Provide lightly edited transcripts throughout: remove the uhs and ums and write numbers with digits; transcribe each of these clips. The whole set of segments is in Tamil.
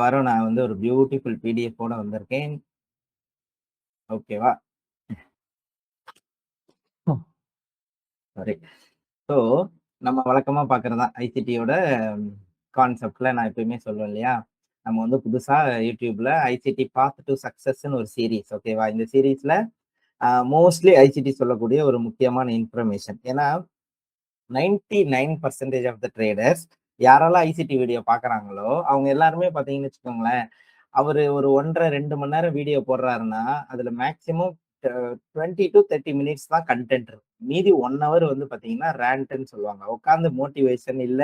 வாரம் நான் வந்து ஒரு பியூட்டிஃபுல் பிடிஎஃப் ஓட வந்திருக்கேன். ஓகேவா? சாரி. ஸோ, நம்ம வழக்கமா பார்க்கிறது தான் ஐசிடியோட கான்செப்ட்ல நான் எப்பயுமே சொல்லுவேன் இல்லையா? நம்ம வந்து புதுசா YouTubeல ஐசிடி பாத் டூ சக்சஸ்ன்னு ஒரு சீரிஸ் ஓகேவா? இந்த சீரிஸ்ல மோஸ்ட்லி ஐசிடி சொல்லக்கூடிய ஒரு முக்கியமான இன்ஃபர்மேஷன். ஏன்னா 99% ஆஃப் த ட்ரேடர்ஸ் யாரெல்லாம் ஐசிடி வீடியோ பார்க்குறாங்களோ, அவங்க எல்லாருமே பார்த்தீங்கன்னு வச்சுக்கோங்களேன், அவரு ஒரு 1 1/2 2 மணி நேரம் வீடியோ போடுறாருன்னா, அதுல மேக்ஸிமம் 20 to 30 மினிட்ஸ் தான் கன்டென்ட் இருக்கும். மீதி 1 ஹவர் வந்து பாத்தீங்கன்னா ரேண்ட்ன்னு சொல்லுவாங்க. உட்கார்ந்து மோட்டிவேஷன் இல்ல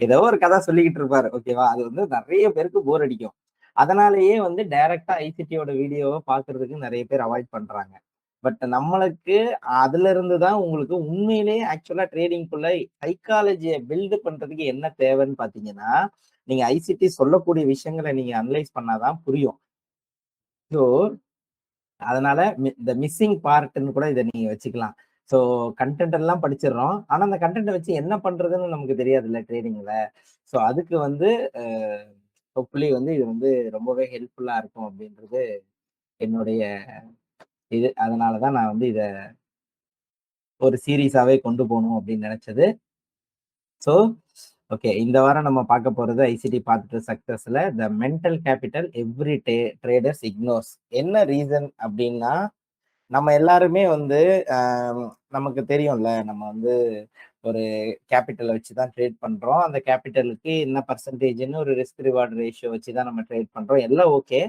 ஏதோ ஒரு கதை சொல்லிக்கிட்டு இருப்பாரு. ஓகேவா? அது வந்து நெறைய பேருக்கு போர் அடிக்கும். அதனாலேயே வந்து டைரக்ட்டா ஐசிடியோட வீடியோவ பார்க்கறதுக்கு நெறைய பேர் அவாய்ட் பண்றாங்க. பட் நம்மளுக்கு அதுல இருந்து தான் உங்களுக்கு உண்மையிலேயே ஆக்சுவலா ட்ரேடிங்குள்ள சைக்காலஜிய பில்ட் பண்றதுக்கு என்ன தேவைன்னு பார்த்தீங்கன்னா, நீங்க ஐசிடி சொல்லக்கூடிய விஷயங்கள நீங்க அனலைஸ் பண்ணா தான் புரியும். ஸோ, அதனால இந்த மிஸ்ஸிங் பார்ட்ன்னு கூட இத நீங்க வச்சுக்கலாம். ஸோ, கன்டென்ட் எல்லாம் படிச்சிடுறோம். ஆனா, அந்த கன்டென்ட்ட வச்சு என்ன பண்றதுன்னு நமக்கு தெரியாதுல்ல ட்ரேடிங்ல. ஸோ, அதுக்கு வந்து அ ஹோப்ஃபுல்லி வந்து இது வந்து ரொம்பவே ஹெல்ப்ஃபுல்லா இருக்கும் அப்படின்றது என்னுடைய இது. அதனால தான் நான் வந்து இத ஒரு சீரிஸாவே கொண்டு போணும் அப்படின்னு நெனச்சது. So, okay. இந்த வாரம் நம்ம பார்க்க போறது ஐசிடி பாத் டூ சக்சஸ்ல the mental capital every traders ignores. என்ன ரீசன் அப்படின்னா, நம்ம எல்லாருமே வந்து அ நமக்கு தெரியும்ல, நம்ம வந்து ஒரு கேப்பிட்டல வச்சு தான் ட்ரேட் பண்றோம். அந்த கேப்பிட்டலுக்கு என்ன பெர்சன்டேஜ்ன்னு ஒரு ரிஸ்க் ரிவார்ட் ரேஷியோ வச்சு தான் நம்ம ட்ரேட் பண்றோம். எல்லாம் okay.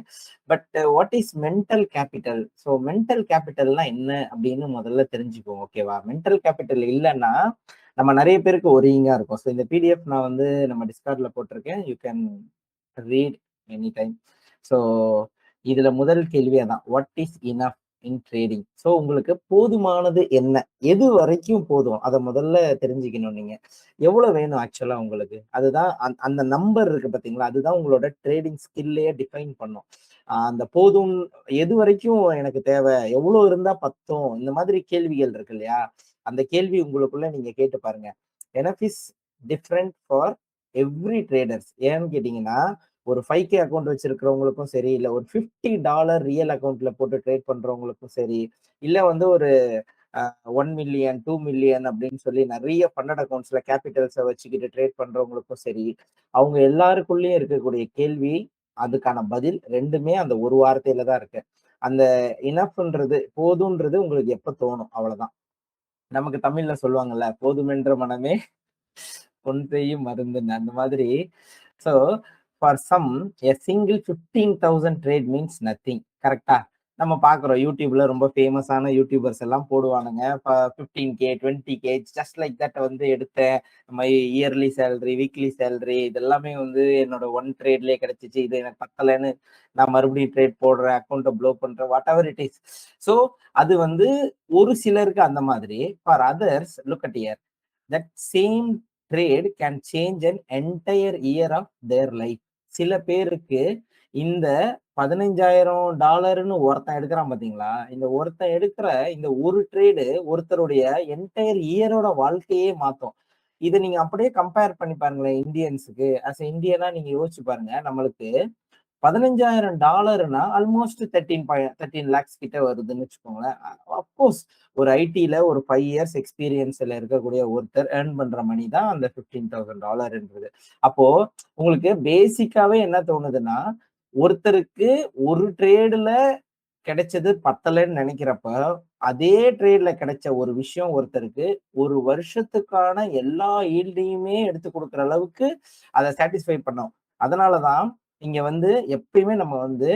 But what is mental capital? So mental கேப்பிட்டல்னா என்ன அப்படின்னு முதல்ல தெரிஞ்சுக்குவோம். ஓகேவா? மென்டல் கேப்பிட்டல் இல்லன்னா, நம்ம நெறைய பேருக்கு ஒரியிங்கா இருக்கும். ஸோ இந்த பிடிஎஃப் நான் வந்து நம்ம டிஸ்கார்ட்ல போட்டிருக்கேன். You can read any time. So இதுல முதல் கேள்வி அதான். What is enough in trading? So உங்களுக்கு போதுமானது என்ன? எது வரைக்கும் போதும்? அத முதல்ல தெரிஞ்சுக்கணும் நீங்க. எவ்வளவு வேணும் ஆக்சுவலா உங்களுக்கு? அதுதான் அந்த நம்பர் இருக்கு பார்த்தீங்களா? அதுதான் உங்களோட ட்ரேடிங் ஸ்கில்லையே டிஃபைன் பண்ணும். அந்த போதும் எது வரைக்கும் எனக்கு தேவை? எவ்வளோ இருந்தா பத்தும்? இந்த மாதிரி கேள்விகள் இருக்கு இல்லையா? அந்த கேள்வி உங்களுக்குள்ள நீங்க கேட்டு பாருங்க. Enough is different for every traders. ஏன்னு கேட்டீங்கன்னா, ஒரு 5K அக்கவுண்ட் வச்சிருக்கிறவங்களுக்கும் சரி, இல்ல ஒரு $50 ரியல் அக்கவுண்ட்ல போட்டு ட்ரேட் பண்றவங்களுக்கும் சரி, இல்ல வந்து ஒரு 1 மில்லியன், 2 மில்லியன் அப்படின்னு சொல்லி நெறைய ஃபண்டட் அக்கவுண்ட்ஸ்ல கேபிட்டல்ஸ வச்சுக்கிட்டு ட்ரேட் பண்றவங்களுக்கும் சரி, அவங்க எல்லாருக்குள்ளயும் இருக்கக்கூடிய கேள்வி, அதுக்கான பதில் 2மே அந்த ஒரு வார்த்தையில தான் இருக்கு. அந்த இனஃப்ன்றது போதும்ன்றது உங்களுக்கு எப்ப தோணும்? அவ்வளவுதான். நமக்கு தமிழ்ல சொல்லுவாங்கல்ல, "போதுமென்ற மனமே பொன் செய்யும் மருந்துன்னு." அந்த மாதிரி. So, for some a single 15,000 trade means nothing. கரெக்ட்டா? நம்ம பார்க்குறோம் YouTubeல ரொம்ப ஃபேமஸான யூடியூபர்ஸ் எல்லாம் போடுவானுங்க. 15K, 20K just like that வந்து எடுத்தேன். My yearly salary, weekly salary இதெல்லாமே வந்து என்னோட 1 ட்ரேட்லயே கிடைச்சுச்சு. இது எனக்கு பத்தலன்னு நான் மறுபடியும் ட்ரேட் போடுறேன். அக்கவுண்ட்ட ப்ளோ பண்றேன். Whatever it is. So, அது வந்து ஒரு சிலருக்கு அந்த மாதிரி. For others look at here. That same trade can change an entire year of their life. சில பேருக்கு இந்த $15,000ன்னு ஒருத்தன் எடுக்கிறான் பாத்தீங்களா? இந்த ஒருத்தன் எடுக்கிற இந்த ஒரு ட்ரேடு ஒருத்தருடைய என்டையர் இயரோட வாழ்க்கையே மாத்தும். இத நீங்க அப்படியே கம்பேர் பண்ணி பாருங்களேன் இந்தியன்ஸுக்கு. ஆஸ் எ இந்தியனா நீங்க யோசிச்சு பாருங்க. நம்மளுக்கு $15,000ன்னா ஆல்மோஸ்ட் 13 லேக்ஸ் கிட்ட வருதுன்னு வச்சுக்கோங்களேன். அஃப்கோர்ஸ் ஒரு ஐடில ஒரு 5 இயர்ஸ் எக்ஸ்பீரியன்ஸ்ல இருக்கக்கூடிய ஒருத்தர் ஏர்ன் பண்ற மணி தான் அந்த $15,000ன்றது. அப்போ உங்களுக்கு பேசிக்காவே என்ன தோணுதுன்னா, ஒருத்தருக்கு ஒரு ட்ரேடுல கிடைச்சது பத்தலன்னு நெனைக்கிறப்ப, அதே ட்ரேட்ல கிடைச்ச ஒரு விஷயம் ஒருத்தருக்கு ஒரு வருஷத்துக்கான எல்லா ஈல்டையுமே எடுத்து குடுக்குற அளவுக்கு அத சாட்டிஸ்ஃபை பண்ணும். அதனால தான் இங்க வந்து எப்பயுமே நம்ம வந்து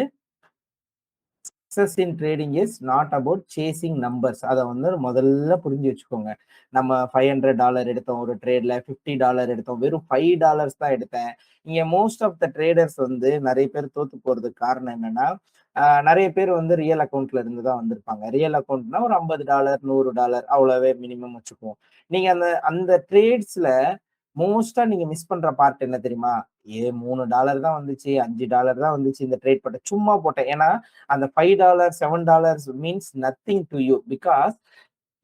success in trading is not about chasing numbers. அத வந்து முதல்ல புரிஞ்சு வச்சுக்கோங்க. நம்ம $500 எடுத்தோம் ஒரு ட்ரேட்ல, $50 எடுத்தோம். வெறும் $5 தான் எடுத்தேன். இங்க மோஸ்ட் ஆஃப் த ட்ரேடர்ஸ் வந்து நெறைய பேர் தோத்து போறதுக்கு காரணம் என்னன்னா, நெறைய பேர் வந்து ரியல் அக்கவுண்ட்ல இருந்து தான் வந்திருப்பாங்க. ரியல் அக்கவுண்ட்னா ஒரு $50, $100 அவ்வளவே மினிமம் வச்சுக்குவோம். நீங்க அந்த அந்த ட்ரேட்ஸ்ல மோஸ்ட்டா நீங்க மிஸ் பண்ற பார்ட் என்ன தெரியுமா? $3 தான் வந்துச்சு, $5 தான் வந்துச்சு இந்த ட்ரேட் போட்டேன். சும்மா போட்டேன். ஏன்னா, அந்த $5, $7 means nothing to you. Because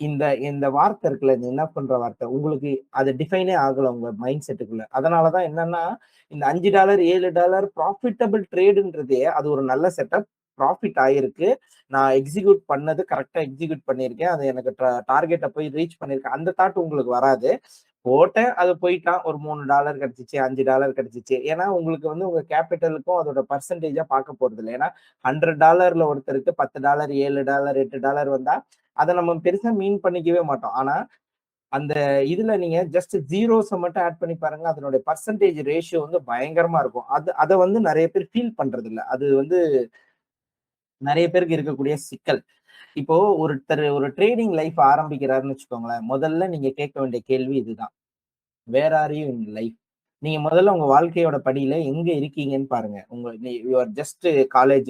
இந்த இந்த வார்த்தை இருக்குல்ல, இந்த என்ன பண்ற வார்த்தை, உங்களுக்கு அது டிஃபைனே ஆகல உங்க மைண்ட் செட்டுக்குள்ள. அதனால தான் என்னன்னா, இந்த $5 $7 ப்ராஃபிட்டபிள் ட்ரேடுன்றதே அது ஒரு நல்ல செட்டப். ப்ராஃபிட் ஆயிருக்கு. நான் எக்ஸிக்யூட் பண்ணது கரெக்ட்டா எக்ஸிக்யூட் பண்ணியிருக்கேன். அது எனக்கு டார்கெட்ட போய் ரீச் பண்ணியிருக்கேன். அந்த தாட் உங்களுக்கு வராது. போட்டேன், அது போயிட்டான். ஒரு $3 கிடைச்சுச்சு, $5 கிடைச்சுச்சு. ஏன்னா, உங்களுக்கு வந்து உங்க கேப்பிட்டலுக்கும் அதோட பெர்சன்டேஜா பார்க்க போறதில்ல. ஏன்னா, $100ல ஒருத்தருக்கு $10 $7 $8 வந்தா, அத நம்ம பெருசா மீன் பண்ணிக்கவே மாட்டோம். ஆனா, அந்த இதுல நீங்க ஜஸ்ட் ஜீரோஸ மட்டும் ஆட் பண்ணி பாருங்க. அதனுடைய பெர்சன்டேஜ் ரேஷியோ வந்து பயங்கரமா இருக்கும். அத வந்து நெறைய பேர் ஃபீல் பண்றதில்ல. அது வந்து நெறைய பேருக்கு இருக்கக்கூடிய சிக்கல். இப்போ ஒருத்தர் ஒரு ட்ரேடிங் லைஃப் ஆரம்பிக்கிறாருன்னு வச்சுக்கோங்களேன். முதல்ல நீங்க கேட்க வேண்டிய கேள்வி இதுதான். Where are you in life? நீங்க முதல்ல உங்க வாழ்க்கையோட படியில எங்க இருக்கீங்கன்னு பாருங்க. யூ ஆர் ஜஸ்ட் காலேஜ்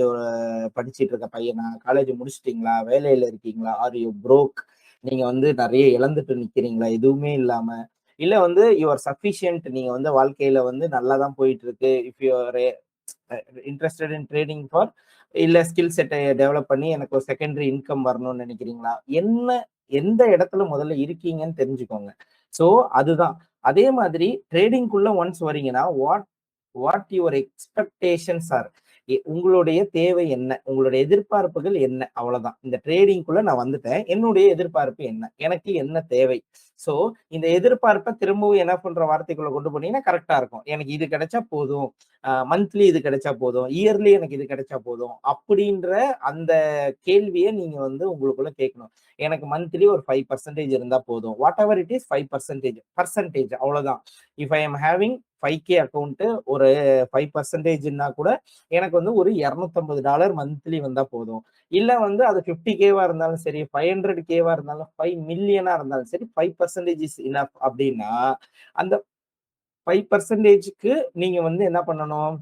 படிச்சுட்டு இருக்க பையனா? காலேஜ் முடிச்சுட்டீங்களா? வேலையில இருக்கீங்களா? Are you புரோக்? நீங்க வந்து நெறைய இழந்துட்டு நிக்கிறீங்களா? எதுவுமே இல்லாம. இல்ல வந்து யூ ஆர் சஃபிஷியன்ட். நீங்க வந்து வாழ்க்கையில வந்து நல்லா தான் போயிட்டு இருக்கு. If you R interested in trading for இல்ல ஸ்கில் செட்ட டெவலப் பண்ணி எனக்கு ஒரு செகண்டரி இன்கம் வரணும்னு நினைக்கிறீங்களா? என்ன எந்த இடத்துல முதல்ல இருக்கீங்கன்னு தெரிஞ்சுக்கோங்க. சோ அதுதான். அதே மாதிரி ட்ரேடிங்குள்ள ஒன்ஸ் வரீங்கன்னா, what what your expectations R. உங்களுடைய தேவை என்ன? உங்களுடைய எதிர்பார்ப்புகள் என்ன? அவ்வளவுதான். இந்த ட்ரேடிங்குள்ள நான் வந்துட்டேன். என்னுடைய எதிர்பார்ப்பு என்ன? எனக்கு என்ன தேவை? சோ இந்த எதிர்பார்ப்ப திரும்பவும் என்ன பண்ற வார்த்தைக்குள்ள கொண்டு போனீங்கன்னா கரெக்ட்டா இருக்கும். எனக்கு இது கிடைச்சா போதும். மந்த்லி இது கிடைச்சா போதும். இயர்லி எனக்கு இது கிடைச்சா போதும். அப்படின்ற அந்த கேள்விய நீங்க வந்து உங்களுக்குள்ள கேட்கணும். எனக்கு மந்த்லி ஒரு 5% இருந்தா போதும். Whatever it is 5% percentage அவ்வளவுதான். If I am having 5K account ஒரு 5%ன்னா கூட எனக்கு வந்து ஒரு $250 மந்த்லி வந்தா போதும். இல்ல வந்து அது 50Kவா இருந்தாலும் சரி, 500Kவா இருந்தாலும், 5 மில்லியனா இருந்தாலும் சரி, 5% இஸ் எனஃப் அப்படின்னா, அந்த 5%க்கு நீங்க வந்து என்ன பண்ணணும்?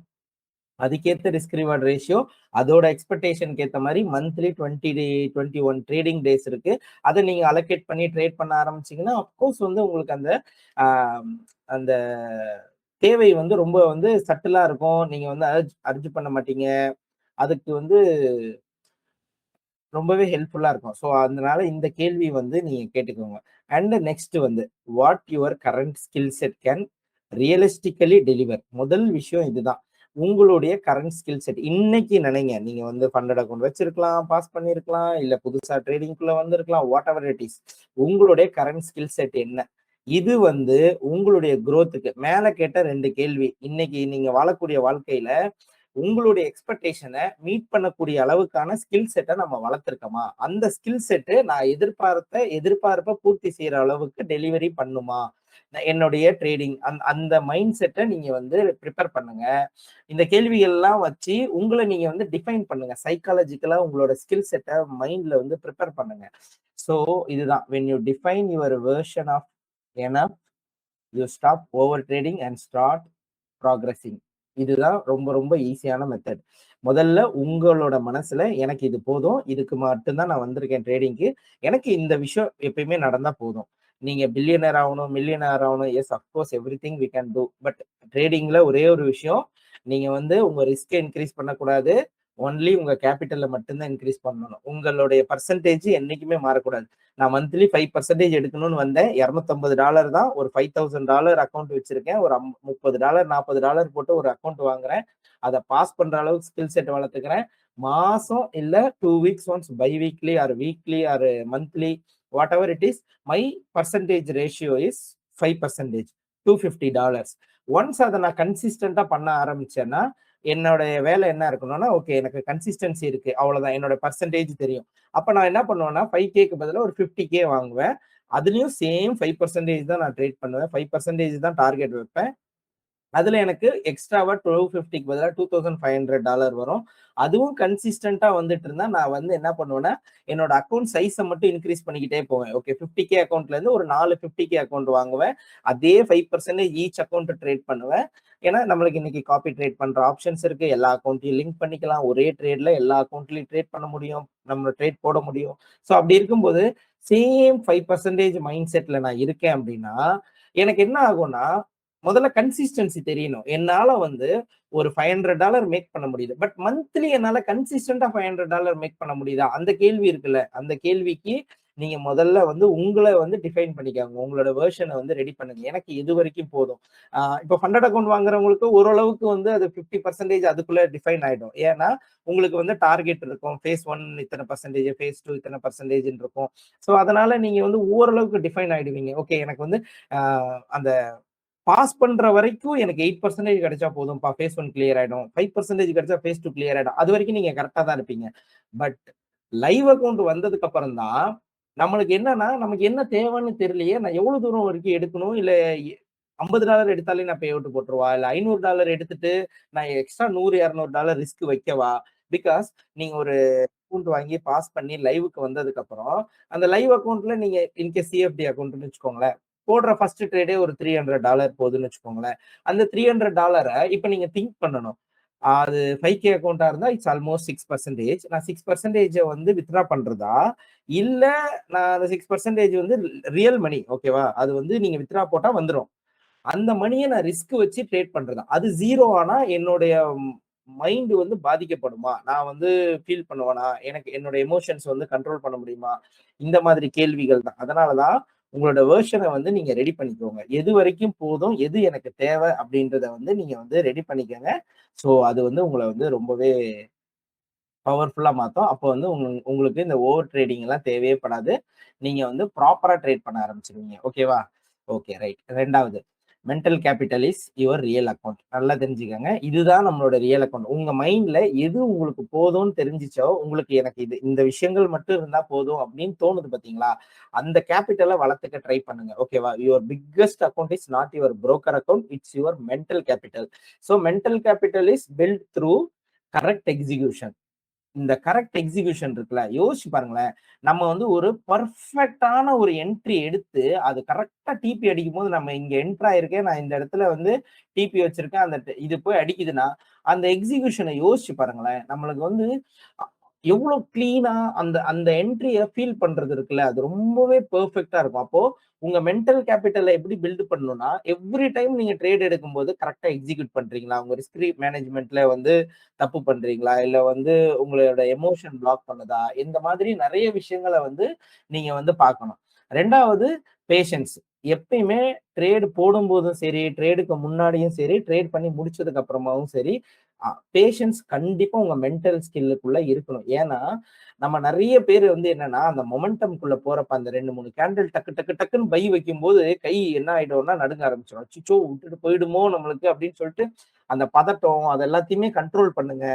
அதுக்கேத்த ரிஸ்க் ரிவார்ட் ரேஷியோ, அதோட எக்ஸ்பெக்டேஷனுக்கு ஏத்த மாரி மந்த்லி 21 ட்ரேடிங் டேஸ் இருக்கு. அத நீங்க அலோகேட் பண்ணி ட்ரேட் பண்ண ஆரம்பிச்சீங்கன்னா, அஃப்கோர்ஸ் வந்து உங்களுக்கு அந்த ஆ அந்த தேவை வந்து ரொம்ப வந்து சட்டிலா இருக்கும். நீங்க வந்து அர்ஜ் பண்ண மாட்டீங்க. அதுக்கு வந்து ரொம்பவே ஹெல்ப்ஃபுல்லா இருக்கும். ஸோ, அதனால இந்த கேள்வி வந்து நீங்க கேட்டுக்கோங்க. அண்ட் நெக்ஸ்ட் வந்து, what your current skill set can realistically deliver. முதல் விஷயம் இதுதான். உங்களுடைய கரண்ட் ஸ்கில் செட் இன்னைக்கு நினைங்க. நீங்க வந்து ஃபண்டட் அக்கவுண்ட் வச்சிருக்கலாம், பாஸ் பண்ணியிருக்கலாம், இல்ல புதுசா ட்ரேடிங்குள்ள வந்திருக்கலாம். What ever it is. உங்களுடைய கரண்ட் ஸ்கில் செட் என்ன? இது வந்து உங்களுடைய குரோத்துக்கு மேல கேட்ட 2 கேள்வி. இன்னைக்கு நீங்க வாழக்கூடிய வாழ்க்கையில உங்களுடைய எக்ஸ்பெக்டேஷன மீட் பண்ணக்கூடிய அளவுக்கான ஸ்கில் செட்ட நம்ம வளர்த்திருக்கோமா? அந்த ஸ்கில் செட்டு நான் எதிர்பார்ப்ப பூர்த்தி செய்ற அளவுக்கு டெலிவரி பண்ணுமா? என்னுடைய ட்ரேடிங் அந்த மைண்ட் செட்ட நீங்க வந்து பிரிப்பேர் பண்ணுங்க. இந்த கேள்விகள்லாம் வச்சு உங்கள நீங்க வந்து டிஃபைன் பண்ணுங்க. சைக்காலஜிக்கலா உங்களோட ஸ்கில் செட்ட மைண்ட்ல வந்து பிரிப்பேர் பண்ணுங்க. சோ இதுதான். When you define your version of enough, you stop over trading and start progressing. இதுதான் ரொம்ப ரொம்ப ஈஸியான மெத்தட். முதல்ல உங்களோட மனசுல எனக்கு இது போதும். இதுக்கு மட்டும் தான் நான் வந்திருக்கேன் ட்ரேடிங்க்கு. எனக்கு இந்த விஷயம் எப்பயுமே நடந்தா போதும். நீங்க பில்லியனர் ஆவணும், மில்லியனர் ஆவணும். Yes of course everything we can do. But ட்ரேடிங்ல ஒரே ஒரு விஷயம், நீங்க வந்து உங்க ரிஸ்க்க இன்கிரீஸ் பண்ணக்கூடாது. ஒன்லி உங்க கேப்பிட்டல மட்டும் தான் இன்கிரீஸ் பண்ணணும். உங்களுடைய பெர்சன்டேஜ் என்னைக்குமே மாறக்கூடாது. நான் மந்த்லி 5% எடுக்கணும்னு வந்தேன். $250 தான். ஒரு $5000 அக்கவுண்ட் வச்சிருக்கேன். ஒரு $30 $40 போட்டு ஒரு அக்கவுண்ட் வாங்குறேன். அத பாஸ் பண்ற அளவுக்கு ஸ்கில் செட் வளர்த்துக்கிறேன். மாசம் இல்ல 2 weeks once by weekly or weekly or monthly whatever it is my percentage ratio is 5% $250. Once அத நான் கன்சிஸ்டன்ட்டா பண்ண ஆரம்பிச்சேன்னா, என்னோடைய வேலை என்ன இருக்கணும்னா, ஓகே எனக்கு கன்சிஸ்டன்சி இருக்கு. அவ்வளவுதான். என்னோட பெர்சன்டேஜ் தெரியும். அப்ப நான் என்ன பண்ணுவேன்னா, 5Kக்கு பதிலா ஒரு 50K வாங்குவேன். அதுலயும் சேம் 5% தான் நான் ட்ரேட் பண்ணுவேன். 5% தான் டார்கெட் வைப்பேன். அதுல எனக்கு எக்ஸ்ட்ராவா 1250க்கு பதிலா $2500 வரும். அதுவும் கன்சிஸ்டன்ட்டா வந்துட்டு இருந்தா, நான் வந்து என்ன பண்ணுவேன்னா, என்னோட அக்கவுண்ட் சைஸ மட்டும் இன்கிரீஸ் பண்ணிக்கிட்டே போவேன். ஓகே 50K அக்கவுண்ட்ல இருந்து ஒரு 4 50K அக்கவுண்ட் வாங்குவேன். அதே 5% ஈச் அக்கவுண்ட் ட்ரேட் பண்ணுவேன். ஏன்னா, நம்மளுக்கு இன்னைக்கு காப்பி ட்ரேட் பண்ற ஆப்ஷன்ஸ் இருக்கு. எல்லா அக்கவுண்ட்டையும் லிங்க் பண்ணிக்கலாம். ஒரே ட்ரேட்ல எல்லா அக்கவுண்ட்லயும் ட்ரேட் பண்ண முடியும். நம்ம ட்ரேட் போட முடியும். சோ அப்படி இருக்கும்போது, சேம் 5% மைண்ட் செட்ல நான் இருக்கேன் அப்படின்னா, எனக்கு என்ன ஆகும்னா, முதல்ல கன்சிஸ்டன்சி தெரியணும். என்னால வந்து ஒரு $500 மேக் பண்ண முடியுது. பட் மந்த்லி என்னால கன்சிஸ்டன்ட்டா $500 மேக் பண்ண முடியுதா? அந்த கேள்வி இருக்குல்ல. அந்த கேள்விக்கு நீங்க முதல்ல வந்து உங்கள வந்து டிஃபைன் பண்ணிக்கோங்க. உங்களோட வெர்ஷன வந்து ரெடி பண்ணுங்க. எனக்கு எது வரைக்கும் போதும். இப்போ ஃபண்டட் அக்கவுண்ட் வாங்குறவங்களுக்கு ஓரளவுக்கு வந்து அது 50% அதுக்குள்ள டிஃபைன் ஆயிடும். ஏன்னா, உங்களுக்கு வந்து டார்கெட் இருக்கும். ஃபேஸ் 1 இத்தன பெர்சன்டேஜ், ஃபேஸ் 2 இத்தன பெர்சன்டேஜ்ன்னு இருக்கும். ஸோ அதனால நீங்க வந்து ஓரளவுக்கு டிஃபைன் ஆயிடுவீங்க. ஓகே எனக்கு வந்து அ அந்த பாஸ் பண்ற வரைக்கும் எனக்கு 8% கிடைச்சா போதும்பா. ஃபேஸ் 1 கிளியர் ஆயிடும். 5% கிடைச்சா ஃபேஸ் 2 கிளியர் ஆயிடும். அதுவரைக்கும் நீங்க கரெக்ட்டா தான் இருப்பீங்க. பட் லைவ் அக்கவுண்ட் வந்ததுக்கு அப்புறம் தான், நம்மளுக்கு என்னன்னா, நமக்கு என்ன தேவைன்னு தெரியலையே. நான் எவ்வளவு தூரம் வரைக்கும் எடுக்கணும்? இல்ல $50 எடுத்தாலே நான் பே அவுட் போட்டுறவா? இல்ல $500 எடுத்துட்டு நான் எக்ஸ்ட்ரா $100, $200 ரிஸ்க் வைக்கவா? பிகாஸ் நீங்க ஒரு அக்கவுண்ட் வாங்கி பாஸ் பண்ணி லைவ்க்கு வந்ததுக்கு அப்புறம், அந்த லைவ் அக்கவுண்ட்ல நீங்க இன்கேஸ் சிஎஃப்டி அக்கவுண்ட்ன்னு வச்சுக்கோங்களேன். போடுற ஃபர்ஸ்ட் ட்ரேடே ஒரு $300 போகுதுன்னு வச்சுக்கோங்களேன். அந்த $300 இப்ப நீங்க திங்க் பண்ணணும். அது 5K அக்கவுண்டா இருந்தா இட்ஸ் ஆல்மோஸ்ட் 6%. நான் 6% வந்து வித்ட்ரா பண்றதா? இல்ல நான் அந்த 6% வந்து ரியல் மனி ஓகேவா? அது வந்து நீங்க வித்ட்ரா போட்டா வந்துரும். அந்த மணிய நான் ரிஸ்க் வச்சு ட்ரேட் பண்றதா? அது 0 ஆனா என்னுடைய மைண்ட் வந்து பாதிக்கப்படுமா? நான் வந்து ஃபீல் பண்ணுவேனா? எனக்கு என்னோட எமோஷன்ஸ் வந்து கண்ட்ரோல் பண்ண முடியுமா? இந்த மாதிரி கேள்விகள் தான். அதனால தான் உங்களோட வெர்ஷன வந்து நீங்க ரெடி பண்ணிக்கோங்க. எது வரைக்கும் போதும், எது எனக்கு தேவை அப்படின்றத வந்து நீங்க வந்து ரெடி பண்ணிக்கங்க. ஸோ அது வந்து உங்கள வந்து ரொம்பவே பவர்ஃபுல்லா மாத்தும். அப்போ வந்து உங்களுக்கு இந்த ஓவர் ட்ரேடிங் எல்லாம் தேவையே படாது. நீங்க வந்து ப்ராப்பரா ட்ரேட் பண்ண ஆரம்பிச்சுருவீங்க. ஓகேவா? Okay right. 2வது mental capital is your real account. நல்லா தெரிஞ்சுக்கங்க. இதுதான் நம்மளோட ரியல் அக்கவுண்ட். உங்க மைண்ட்ல எது உங்களுக்கு போதும்னு தெரிஞ்சுச்சோ, உங்களுக்கு எனக்கு இந்த விஷயங்கள் மட்டும் இருந்தா போதும் அப்படின்னு தோணுது பார்த்தீங்களா? அந்த கேப்பிட்டல வளர்த்துக்க ட்ரை பண்ணுங்க. ஓகேவா? Your biggest account is not your broker account. It's your mental capital. So mental capital is built through correct execution. இந்த கரெக்ட் எக்ஸிகியூஷன் இருக்குல்ல, யோசிச்சு பாருங்களேன். நம்ம வந்து ஒரு பெர்ஃபெக்ட்டான ஒரு என்ட்ரி எடுத்து, அது கரெக்ட்டா டிபி அடிக்கும்போது, நம்ம இங்க என்டர் ஆயிருக்கேன். நான் இந்த இடத்துல வந்து டிபி வச்சிருக்கேன். இது போய் அடிக்குதுன்னா, அந்த எக்ஸிகியூஷன யோசிச்சு பாருங்களேன். நம்மளுக்கு வந்து அ எவ்ளோ கிளீனா அந்த அந்த என்ட்ரிய ஃபீல் பண்றது இருக்குல்ல, அது ரொம்பவே பெர்ஃபெக்ட்டா இருக்கும். அப்போ உங்க மென்டல் கேப்பிட்டல எப்படி பில்ட் பண்ணணும்னா, எவ்ரி டைம் நீங்க ட்ரேட் எடுக்கும்போது கரெக்ட்டா எக்ஸிக்யூட் பண்றீங்களா? உங்க ரிஸ்க் மேனேஜ்மென்ட்ல வந்து தப்பு பண்றீங்களா? இல்ல வந்து உங்களோட எமோஷன் பிளாக் பண்ணுதா? இந்த மாதிரி நெறைய விஷயங்கள வந்து நீங்க வந்து பார்க்கணும். 2வது பேஷன்ஸ். எப்பயுமே ட்ரேட் போடும்போதும் சரி, ட்ரேடுக்கு முன்னாடியும் சரி, ட்ரேட் பண்ணி முடிச்சதுக்கு அப்புறமாவும் சரி, பேஷன்ஸ் கண்டிப்பா உங்க மென்டல் ஸ்கில்லுக்குள்ள இருக்கணும். ஏன்னா, நம்ம நெறைய பேரு வந்து என்னன்னா, அந்த மொமெண்டம்க்குள்ள போறப்ப அந்த 2, 3 கேண்டில் டக்கு டக்கு டக்குன்னு பை வைக்கும்போது, கை என்ன ஆயிடும்னா நடுங்க ஆரம்பிச்சுரும். அச்சச்சோ! விட்டுட்டு போயிடுமோ நம்மளுக்கு அப்படின்னு சொல்லிட்டு, அந்த பதட்டம் அது எல்லாத்தையுமே கண்ட்ரோல் பண்ணுங்க.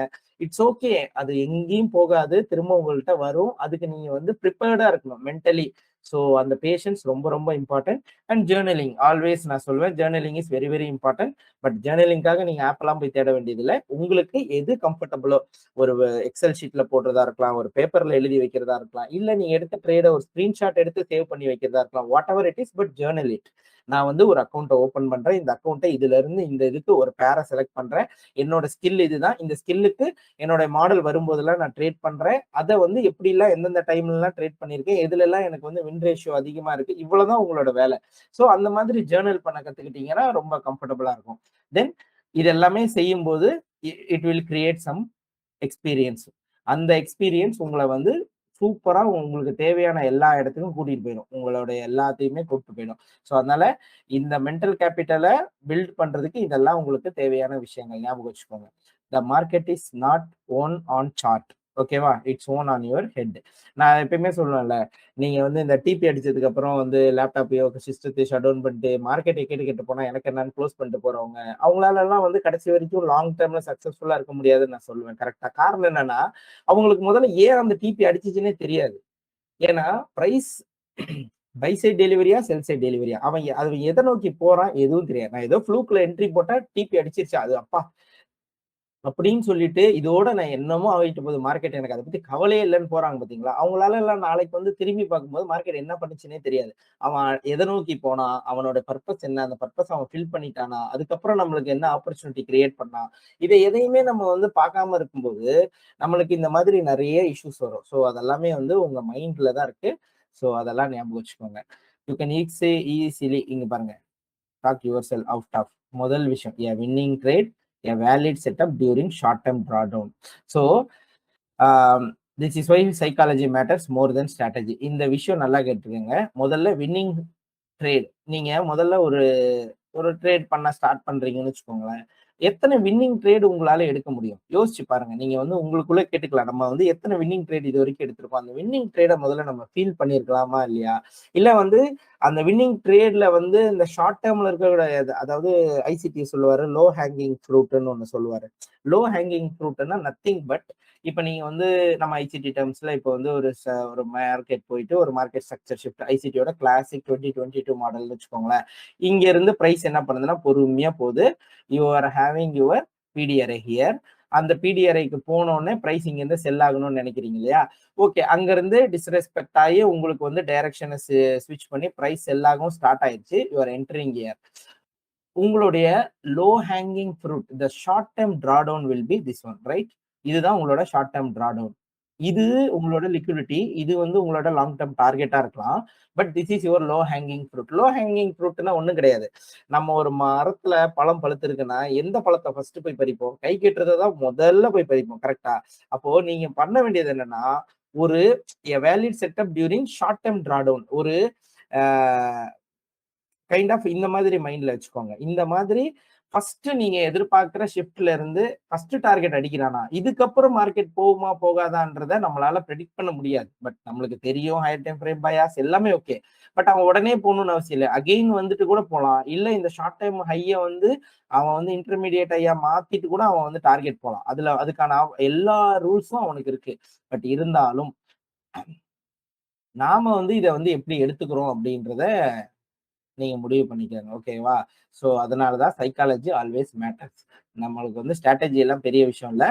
It's okay. அது எங்கேயும் போகாது. திரும்ப உங்கள்ட்ட வரும். அதுக்கு நீங்க வந்து பிரிப்பேர்டா இருக்கணும் மென்டலி. ஸோ அந்த பேஷன்ஸ் ரொம்ப ரொம்ப இம்பார்ட்டன்ட். அண்ட் ஜர்னலிங் ஆல்வேஸ் நான் சொல்வேன். Journaling is very very important. But ஜர்னலிங்காக நீங்க ஆப்லாம் போய் தேட வேண்டியதில்ல. உங்களுக்கு எது கம்ஃபர்டபுளோ ஒரு எக்ஸெல் ஷீட்ல போடுறதா இருக்கலாம், ஒரு பேப்பர்ல எழுதி வைக்கிறதா இருக்கலாம், இல்ல நீங்க எடுத்த ட்ரேட ஒரு ஸ்கிரீன்ஷாட் எடுத்து சேவ் பண்ணி வைக்கிறதா இருக்கலாம். What ever it is but journal it. நான் வந்து ஒரு அக்கவுண்ட்ட ஓப்பன் பண்றேன். இந்த அக்கவுண்ட்ட இதுலருந்து இந்த இதுக்கு ஒரு பேர செலக்ட் பண்றேன். என்னோட ஸ்கில் இதுதான். இந்த ஸ்கில்லுக்கு என்னோட மாடல் வரும்போதெல்லாம் நான் ட்ரேட் பண்றேன். அத வந்து எப்படிலாம் எந்தெந்த டைம்லலாம் ட்ரேட் பண்ணியிருக்கேன். எதுலலாம் எனக்கு வந்து வின் ரேஷியோ அதிகமா இருக்கு. இவ்வளவுதான் உங்களோட வேலை. சோ அந்த மாதிரி ஜர்னல் பண்ண கத்துக்கிட்டீங்கன்னா ரொம்ப கம்ஃபர்டபுளா இருக்கும். தென் இது எல்லாமே செய்யும்போது it will create some experience. அந்த எக்ஸ்பீரியன்ஸ் உங்கள வந்து சூப்பரா உங்களுக்கு தேவையான எல்லா இடத்துக்கும் கூட்டிட்டு போயிடும். உங்களுடைய எல்லாத்தையுமே கூட்டிட்டு போயிடும். ஸோ அதனால இந்த மென்டல் கேப்பிட்டல பில்ட் பண்றதுக்கு இதெல்லாம் உங்களுக்கு தேவையான விஷயங்கள். ஞாபகம் வச்சுக்கோங்க. The market is not own on chart. ஓகேவா? It's own on your head. நான் எப்பயுமே சொல்லுவேன்ல, நீங்க வந்து இந்த டிபி அடிச்சதுக்கு அப்புறம் வந்து லேப்டாப்பையோ, சிஸ்டத்தையோ ஷட் டவுன் பண்ணிட்டு மார்க்கெட் எக்கேடு கெட்டு போனா எனக்கு என்னன்னு க்ளோஸ் பண்ணிட்டு போறவங்க, அவங்களாலலாம் வந்து கடைசி வரைக்கும் லாங் டெர்ம்ல சக்சஸ்ஃபுல்லா இருக்க முடியாதுன்னு நான் சொல்லுவேன். கரெக்ட்டா? காரணம் என்னன்னா, அவங்களுக்கு முதல்ல ஏன் அந்த டிபி அடிச்சுச்சுன்னே தெரியாது. ஏன்னா, பிரைஸ் பை சைட் டெலிவரியா, செல் சைட் டெலிவரியா? அவன் எத நோக்கி போறான்? எதுவும் தெரியாது. நான் ஏதோ ஃப்ளூக்ல என்ட்ரி போட்டா டிபி அடிச்சிருச்சு. அது அப்பா! அப்படின்னு சொல்லிட்டு, இதோட நான் என்னமோ ஆயிட்டு போகுது மார்க்கெட் எனக்கு அத பத்தி கவலையே இல்லன்னு போறாங்க பார்த்தீங்களா? அவங்களால எல்லாம் நாளைக்கு வந்து திரும்பி பார்க்கும்போது மார்க்கெட் என்ன பண்ணுச்சுன்னே தெரியாது. அவன் எத நோக்கி போனான்? அவனோட பர்ப்பஸ் என்ன? அந்த பர்ப்பஸ் அவன் ஃபில் பண்ணிட்டானா? அதுக்கப்புறம் நம்மளுக்கு என்ன ஆப்பர்ச்சுனிட்டி கிரியேட் பண்ணான்? இத எதையுமே நம்ம வந்து பார்க்காம இருக்கும்போது, நம்மளுக்கு இந்த மாதிரி நெறைய இஷ்யூஸ் வரும். ஸோ அதெல்லாமே வந்து உங்க மைண்ட்ல தான் இருக்கு. ஸோ அதெல்லாம் ஞாபகம் வச்சுக்கோங்க. யூ கேன் ஈஸிலி இங்க பாருங்க. Talk yourself out of முதல் விஷயம் a winning trade a valid setup during short term drawdown. So this is why psychology matters more than strategy. இந்த விஷயம் நல்லா கேட்டுக்கங்க. முதல்ல வின்னிங் ட்ரேட். நீங்க முதல்ல ஒரு ஒரு ட்ரேட் பண்ண ஸ்டார்ட் பண்றீங்கன்னு வச்சுக்கோங்களேன். எத்தன வின்னிங் ட்ரேட் உங்களால எடுக்க முடியும்? யோசிச்சு பாருங்க. நீங்க வந்து உங்களுக்குள்ள கேட்டுக்கலாம். நம்ம வந்து எத்தன வின்னிங் ட்ரேட் இதுவரைக்கும் எடுத்திருக்கோம்? அந்த வின்னிங் ட்ரேட முதல்ல நம்ம ஃபீல் பண்ணியிருக்கலாமா? இல்லையா? இல்ல வந்து அந்த வின்னிங் ட்ரேட்ல வந்து இந்த ஷார்ட் டெர்ம்ல இருக்கக்கூடிய அதாவது ஐசிடி சொல்லுவாரு, லோ ஹேங்கிங் ஃப்ரூட்ன்னு ஒண்ணு சொல்லுவாரு. லோ ஹேங்கிங் ஃப்ரூட்ன்னா நத்திங் பட் இப்ப நீங்க வந்து நம்ம ஐசிடி டெர்ம்ஸ்ல இப்ப வந்து ஒரு மார்க்கெட் போயிட்டு ஒரு மார்க்கெட் ஸ்ட்ரக்சர் ஷிஃப்ட் ஐசிடியோட கிளாசிக் 2022 மாடல்னு வச்சுக்கோங்களேன். இங்க இருந்து பிரைஸ் என்ன பண்ணுதுன்னா பொறுமையா போகுது. You are having your PDRI here. அந்த பிடிஆர்ஐக்கு போனோடனே பிரைஸ் இங்க இருந்து செல் ஆகணும்னு நினைக்கிறீங்க இல்லையா? ஓகே, அங்க இருந்து டிஸ்ரெஸ்பெக்ட் ஆகி உங்களுக்கு வந்து டைரக்ஷனை ஸ்விட்ச் பண்ணி பிரைஸ் செல் ஆகவும் ஸ்டார்ட் ஆயிடுச்சு. You are entering here. உங்களுடைய low hanging fruit the short term drawdown will be this one, right? இதுதான் உங்களோட ஷார்ட் டேர்ம் டிராடவுன். இது உங்களோட லிக்விடிட்டி. இது வந்து உங்களோட லாங் டேர்ம் டார்கெட்டா இருக்கலாம். But this is your low hanging fruit. Low hanging ஃப்ரூட்னா ஒண்ணும் கிடையாது. நம்ம ஒரு மரத்துல பழம் பழுத்திருக்குன்னா எந்த பழத்தை ஃபர்ஸ்ட் போய் பறிப்போம்? கை கெட்டுறதை தான் முதல்ல போய் பறிப்போம். கரெக்டா? அப்போ நீங்க பண்ண வேண்டியது என்னன்னா, ஒரு valid setup during short term drawdown. ஒரு கைண்ட் ஆஃப் இந்த மாதிரி மைண்ட்ல வச்சுக்கோங்க. இந்த மாதிரி ஃபர்ஸ்ட் நீங்க எதிர்பார்க்கிற ஷிஃப்ட்ல இருந்து ஃபர்ஸ்ட் டார்கெட் அடிக்கிறானா, இதுக்கப்புறம் மார்க்கெட் போகுமா போகாதான்றத நம்மளால ப்ரெடிக்ட் பண்ண முடியாது. பட் நம்மளுக்கு தெரியும் ஹையர் டைம் ஃப்ரேம் பயாஸ் எல்லாமே ஓகே. பட் அவன் உடனே போகணும்னு அவசியம் இல்லை. அகெயின் வந்துட்டு கூட போலாம். இல்ல இந்த ஷார்ட் டைம் ஹைய வந்து அவன் வந்து இன்டர்மீடியேட் ஹையா மாத்திட்டு கூட அவன் வந்து டார்கெட் போலாம். அதுக்கான எல்லா ரூல்ஸும் அவனுக்கு இருக்கு. பட் இருந்தாலும் நாம வந்து இத வந்து எப்படி எடுத்துக்கிறோம் அப்படின்றத நீங்க முடிவு பண்ணிக்கங்க. ஓகேவா? ஸோ அதனால தான் சைக்காலஜி ஆல்வேஸ் மேட்டர்ஸ். நம்மளுக்கு வந்து ஸ்ட்ராட்டஜி எல்லாம் பெரிய விஷயம் இல்ல.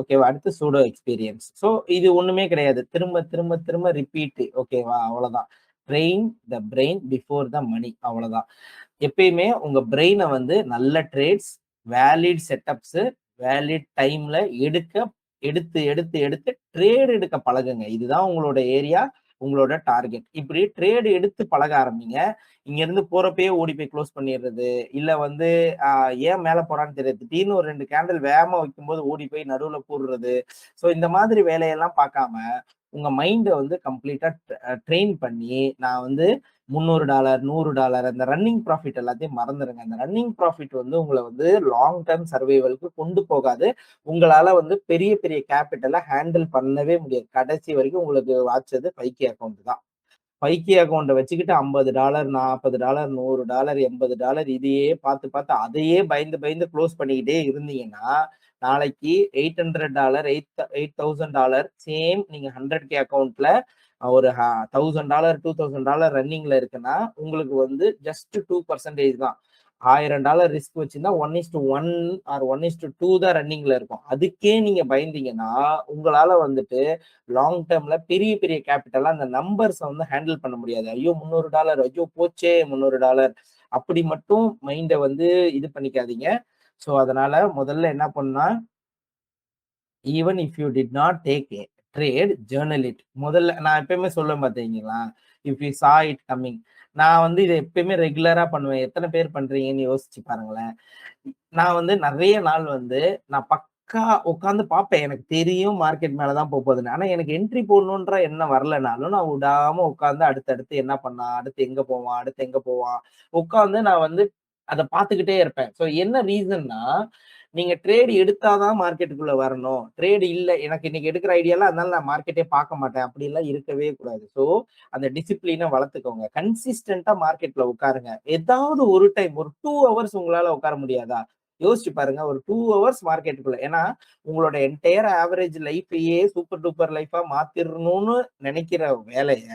ஓகேவா? அடுத்து சூடோ எக்ஸ்பீரியன்ஸ். ஸோ இது ஒண்ணுமே கிடையாது. திரும்ப திரும்ப திரும்ப ரிப்பீட். ஓகேவா? அவ்வளவுதான். Train the brain before the money. அவ்வளவுதான். எப்பயுமே உங்க பிரெயினை வந்து நல்ல ட்ரேட்ஸ், வேலிட் செட்டப்ஸ், வேலிட் டைம்ல எடுத்து எடுத்து எடுத்து ட்ரேட் எடுக்க பழகுங்க. இதுதான் உங்களோட ஏரியா, உங்களோட டார்கெட். இப்படி ட்ரேட் எடுத்து பழக ஆரம்பிங்க. இங்க இருந்து போறப்பயே ஓடி போய் க்ளோஸ் பண்ணிடுறது, இல்ல வந்து ஏன் மேல போறான்னு தெரியாது. திடீர்னு ஒரு 2 கேண்டில் வேகமா வைக்கும்போது ஓடி போய் நடுவுல போடுறது. ஸோ இந்த மாதிரி வேலையெல்லாம் பார்க்காம உங்க மைண்ட வந்து கம்ப்ளீட்டா ட்ரெயின் பண்ணி நான் வந்து $300, $100 அந்த ரன்னிங் ப்ராஃபிட் எல்லாத்தையும் மறந்துருங்க. அந்த ரன்னிங் ப்ராஃபிட் வந்து உங்கள வந்து லாங் டர்ம் சர்வைவலுக்கு கொண்டு போகாது. உங்களால வந்து பெரிய பெரிய கேபிட்டல ஹேண்டில் பண்ணவே முடியாது. கடைசி வரைக்கும் உங்களுக்கு வாச்சது 5K அக்கவுண்ட் தான். 5K அக்கவுண்ட வச்சுக்கிட்டு $50, $40, $100, $80 இதையே பார்த்து பார்த்து அதையே பயந்து பயந்து க்ளோஸ் பண்ணிக்கிட்டே இருந்தீங்கன்னா, நாளைக்கு $800 $8,000 சேம் நீங்க 100K அக்கவுண்ட்ல ஒரு $1,000 $2,000 ரன்னிங்ல இருக்குன்னா, உங்களுக்கு வந்து ஜஸ்ட் 2% தான். $1000 ரிஸ்க் வச்சிருந்தா 1:1 ஆர் 1:2 தான் ரன்னிங்ல இருக்கும். அதுக்கே நீங்க பயந்தீங்கன்னா, உங்களால வந்துட்டு லாங் டர்ம்ல பெரிய பெரிய கேபிட்டலா அந்த நம்பர்ஸ வந்து ஹேண்டில் பண்ண முடியாது. ஐயோ! $300 ஐயோ! போச்சே $300 அப்படி மட்டும் மைண்ட வந்து இது பண்ணிக்காதீங்க. ஸோ அதனால முதல்ல என்ன பண்ணா, even if you did not take a trade journal it. முதல்ல நான் எப்பயுமே சொல்லுவேன் பார்த்தீங்களா, if you saw it coming. நான் வந்து இத எப்பயுமே ரெகுலரா பண்ணுவேன். எத்தன பேர் பண்றீங்கன்னு யோசிச்சு பாருங்களேன். நான் வந்து நெறைய நாள் வந்து நான் பக்கா உட்கார்ந்து பார்ப்பேன். எனக்கு தெரியும் மார்க்கெட் மேல தான் போகுதுன்னு. ஆனா எனக்கு என்ட்ரி போடணுன்ற எண்ணம் வரலனாலும், நான் விடாம உட்கார்ந்து அடுத்தடுத்து என்ன பண்ணலாம்? அடுத்து எங்க போவான்? அடுத்து எங்க போவான்? உட்கார்ந்து நான் வந்து அத பார்த்துக்கிட்டே இருப்பேன். ஸோ என்ன ரீசன்னா, நீங்க ட்ரேட் எடுத்தா தான் மார்க்கெட்டுக்குள்ள வரணும். ட்ரேட் இல்ல எனக்கு இன்னைக்கு எடுக்கிற ஐடியாலாம் அதனால நான் மார்க்கெட்டே பார்க்க மாட்டேன். அப்படிலாம் இருக்கவே கூடாது. ஸோ அந்த டிசிப்ளின வளர்த்துக்கோங்க. கன்சிஸ்டன்ட்டா மார்க்கெட்ல உட்காருங்க. ஏதாவது ஒரு டைம் ஒரு 2 ஹவர்ஸ் உங்களால உட்கார முடியாதா? யோசிச்சு பாருங்க. ஒரு 2 ஹவர்ஸ் மார்க்கெட்டுக்குள்ள. ஏன்னா, உங்களோட என்டையர் ஆவரேஜ் லைஃப்பயே சூப்பர் டூப்பர் லைஃப்பா மாத்திரணும்னு நெனைக்கிற வேலைய,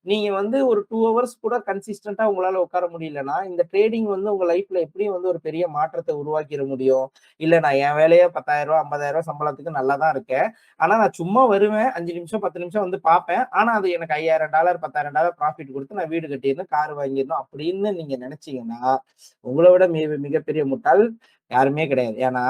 நீங்க வந்து ஒரு 2 ஹவர்ஸ் கூட கன்சிஸ்டன்ட்டா உங்களால உட்கார முடியலன்னா, இந்த ட்ரேடிங் வந்து உங்க லைஃப்ல எப்படியும் வந்து ஒரு பெரிய மாற்றத்த உருவாக்கிற முடியும்? இல்ல நான் என் வேலைய ரூ. 10,000 50,000 சம்பளத்துக்கு நல்லா தான் இருக்கேன். ஆனா நான் சும்மா வருவேன். 5 நிமிஷம் 10 நிமிஷம் வந்து பார்ப்பேன். ஆனா அது எனக்கு $5,000 $10,000 ப்ராஃபிட் குடுத்து நான் வீடு கட்டிறணும், கார் வாங்கிரணும் அப்படின்னு நீங்க நெனைச்சீங்கன்னா, உங்கள விட மிகப்பெரிய முட்டாள் யாருமே கிடையாது. ஏன்னா,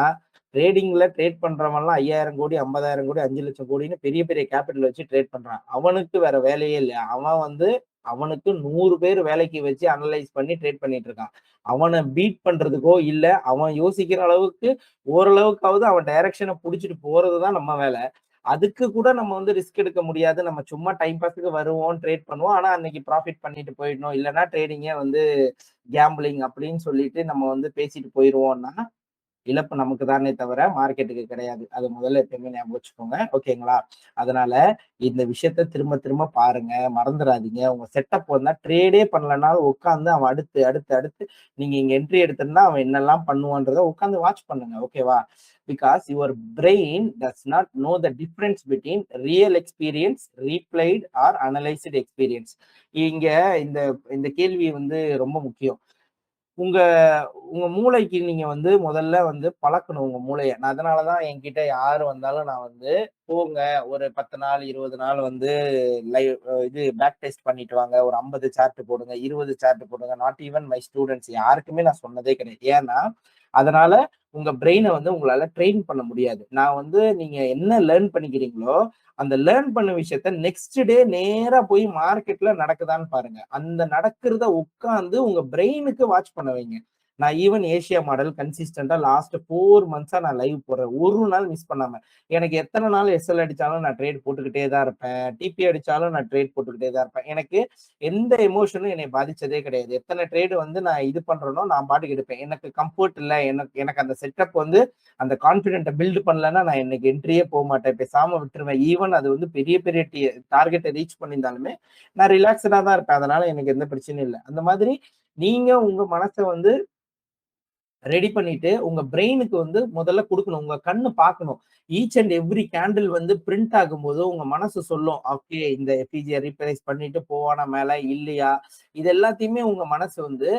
ட்ரேடிங்ல ட்ரேட் பண்றவன்லாம் 5,000 கோடி, 50,000 கோடி, 5,00,000 கோடின்னு பெரிய பெரிய கேபிட்டல் வச்சு ட்ரேட் பண்றான். அவனுக்கு வேற வேலையே இல்ல. அவன் வந்து அவனுக்கு 100 பேர் வேலைக்கு வச்சு அனலைஸ் பண்ணி ட்ரேட் பண்ணிட்டு இருக்கான். அவன பீட் பண்றதுக்கோ, இல்ல அவன் யோசிக்கிற அளவுக்கு ஓரளவுக்காவது அவன் டைரக்ஷன புடிச்சிட்டு போறது தான் நம்ம வேல. அதுக்கு கூட நம்ம வந்து ரிஸ்க் எடுக்க முடியாது. நம்ம சும்மா டைம் பாஸ்க்கு வருவோம், ட்ரேட் பண்ணுவோம். ஆனா அன்னைக்கு ப்ராஃபிட் பண்ணிட்டு போயிடணும். இல்லன்னா ட்ரேடிங்கே வந்து கேம்பிளிங் அப்படின்னு சொல்லிட்டு நம்ம வந்து பேசிட்டு போயிருவோம்னா, இழப்பு நமக்கு தானே தவிர மார்க்கெட்டுக்கு கிடையாது. அது முதல்ல எப்பயுமே ஞாபகம் வச்சுக்கோங்க. ஓகேங்களா? அதனால இந்த விஷயத்த திரும்ப திரும்ப பாருங்க. மறந்துறாதீங்க. உங்க செட்டப் வந்தா ட்ரேடே பண்ணலனாலும் உட்கார்ந்து அவன் அடுத்து, அடுத்து, அடுத்து நீங்க இங்க என்ட்ரி எடுத்திருந்தா அவன் என்னெல்லாம் பண்ணுவான்றத உட்கார்ந்து வாட்ச் பண்ணுங்க. ஓகேவா? Because your brain does not know the difference between real experience, replayed or analysed experience. இங்க இந்த இந்த கேள்வி வந்து ரொம்ப முக்கியம். உங்க உங்க மூளைக்கு நீங்க வந்து முதல்ல வந்து பழக்கணும் உங்க மூளைய. நான் அதனாலதான் என்கிட்ட யாரு வந்தாலும் நான் வந்து, போங்க ஒரு 10 நாள், 20 நாள் வந்து லைவ் இது பேக் டெஸ்ட் பண்ணிட்டு வாங்க. ஒரு 50 சார்ட் போடுங்க, 20 சார்ட் போடுங்க. நாட் ஈவன் மை ஸ்டூடண்ட்ஸ் யாருக்குமே நான் சொன்னதே கிடையாது. ஏன்னா, அதனால உங்க பிரெயின வந்து உங்களால ட்ரெயின் பண்ண முடியாது. நான் வந்து நீங்க என்ன லேர்ன் பண்ணிக்கிறீங்களோ, அந்த லேர்ன் பண்ண விஷயத்த நெக்ஸ்ட் டே நேரா போய் மார்க்கெட்ல நடக்குதான்னு பாருங்க. அந்த நடக்கிறத உட்கார்ந்து உங்க பிரெயினுக்கு வாட்ச் பண்ண வைங்க. நான் ஈவன் ஏசியா மாடல் கன்சிஸ்டன்ட்டா லாஸ்ட் 4 மந்த்ஸா நான் லைவ் போடுறேன். ஒரு நாள் மிஸ் பண்ணாம. எனக்கு எத்தன நாள் எஸ்எல் அடிச்சாலும் நான் ட்ரேட் போட்டுக்கிட்டே தான் இருப்பேன். டிபி அடிச்சாலும் நான் ட்ரேட் போட்டுக்கிட்டே தான் இருப்பேன். எனக்கு எந்த எமோஷனும் என்னை பாதிச்சதே கிடையாது. எத்தன ட்ரேட் வந்து நான் இது பண்றேனோ நான் பாட்டுக்கு எடுப்பேன். எனக்கு கம்ஃபோர்ட் இல்ல. எனக்கு எனக்கு அந்த செட்டப் வந்து அந்த கான்ஃபிடென்ட்ட பில்ட் பண்ணலன்னா நான் இன்னைக்கு என்ட்ரியே மாட்டேன். பேசாம விட்டுருவேன். ஈவன் அது வந்து பெரிய பெரிய டார்கெட்ட ரீச் பண்ணியிருந்தாலுமே நான் ரிலாக்ஸ்டா தான் இருப்பேன். அதனால எனக்கு எந்த பிரச்சனையும் இல்ல. அந்த மாதிரி நீங்க உங்க மனச வந்து ரெடி பண்ணிட்டு உங்க பிரெயினுக்கு வந்து முதல்ல குடுக்கணும். உங்க கண்ணு பார்க்கணும். ஈச் அண்ட் எவ்ரி கேண்டில் வந்து பிரிண்ட் ஆகும்போது உங்க மனசு சொல்லும். ஓகே இந்த எஃபிஜிய ரீப்ரைஸ் பண்ணிட்டு போவானா மேல இல்லையா? இது எல்லாத்தையுமே உங்க மனசு வந்து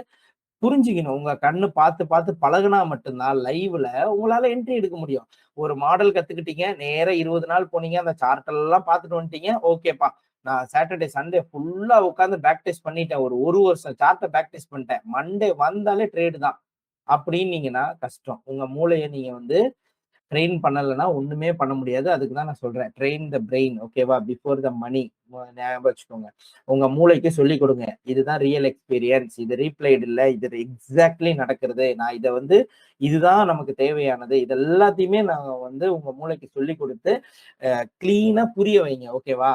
புரிஞ்சுக்கணும். உங்க கண்ணு பார்த்து பார்த்து பழகுனா மட்டும்தான் லைவ்ல உங்களால என்ட்ரி எடுக்க முடியும். ஒரு மாடல் கத்துக்கிட்டீங்க. நேரா 20 நாள் போனீங்க. அந்த சார்ட் எல்லாம் பார்த்துட்டு வந்துட்டீங்க. ஓகேப்பா. நான் சாட்டர்டே, சண்டே ஃபுல்லா உட்கார்ந்து பேக் டெஸ்ட் பண்ணிட்டேன். ஒரு வருஷம் சார்ட்ட பேக் டெஸ்ட் பண்ணிட்டேன். மண்டே வந்தாலே ட்ரேடு தான். அப்படின்னீங்கன்னா கஷ்டம். உங்க மூளைய நீங்க வந்து ட்ரெயின் பண்ணலன்னா ஒண்ணுமே பண்ண முடியாது. அதுக்கு தான் நான் சொல்றேன். ட்ரெயின் த பிரெயின் ஓகேவா? Before the money. ஞாபகம் வச்சுக்கோங்க. உங்க மூளைக்கு சொல்லிக் கொடுங்க. இதுதான் ரியல் எக்ஸ்பீரியன்ஸ். இது ரீப்ளைட் இல்ல. இது எக்ஸாக்ட்லி நடக்கிறது. நான் இத வந்து இதுதான் நமக்கு தேவையானது. இது எல்லாத்தையுமே நான் வந்து உங்க மூளைக்கு சொல்லிக் கொடுத்து கிளீனா புரிய வைங்க. ஓகேவா?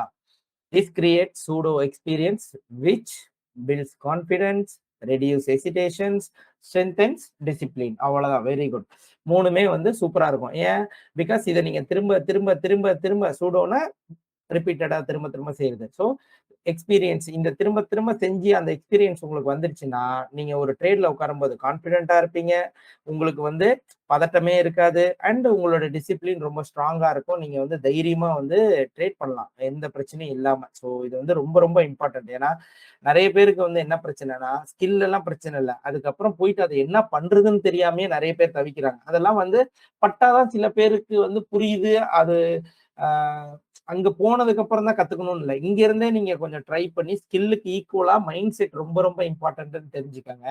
This creates pseudo experience which builds confidence, reduces hesitations, strengthens discipline. அவ்வளவுதான். Very good. 3மே வந்து சூப்பரா இருக்கும். ஏன்? பிகாஸ் இத நீங்க திரும்ப திரும்ப திரும்ப திரும்ப சூடோனா ரிப்பீட்டடா திரும்ப திரும்ப செய்யுது. ஸோ எக்ஸ்பீரியன்ஸ் இந்த திரும்ப திரும்ப செஞ்சு அந்த எக்ஸ்பீரியன்ஸ் உங்களுக்கு வந்துருச்சுன்னா, நீங்க ஒரு ட்ரேட்ல உட்காரும்போது கான்ஃபிடென்ட்டா இருப்பீங்க. உங்களுக்கு வந்து பதட்டமே இருக்காது. அண்ட் உங்களோட டிசிப்ளின் ரொம்ப ஸ்ட்ராங்கா இருக்கும். நீங்க வந்து தைரியமா வந்து ட்ரேட் பண்ணலாம். எந்த பிரச்சனையும் இல்லாம. ஸோ இது வந்து ரொம்ப ரொம்ப இம்பார்ட்டன்ட். ஏன்னா, நெறைய பேருக்கு வந்து என்ன பிரச்சனைன்னா, ஸ்கில் எல்லாம் பிரச்சனை இல்ல. அதுக்கப்புறம் போயிட்டு அத என்ன பண்றதுன்னு தெரியாமயே நெறைய பேர் தவிக்கிறாங்க. அதெல்லாம் வந்து பட்டா தான் சில பேருக்கு வந்து புரியுது. அது ஆ அங்க போனதுக்கு அப்புறம் தான் கத்துக்கணும்னு இல்ல. இங்க இருந்தே நீங்க கொஞ்சம் ட்ரை பண்ணி ஸ்கில்லுக்கு ஈக்குவலா மைண்ட் செட் ரொம்ப ரொம்ப இம்பார்ட்டன்ட்ன்னு தெரிஞ்சுக்கங்க.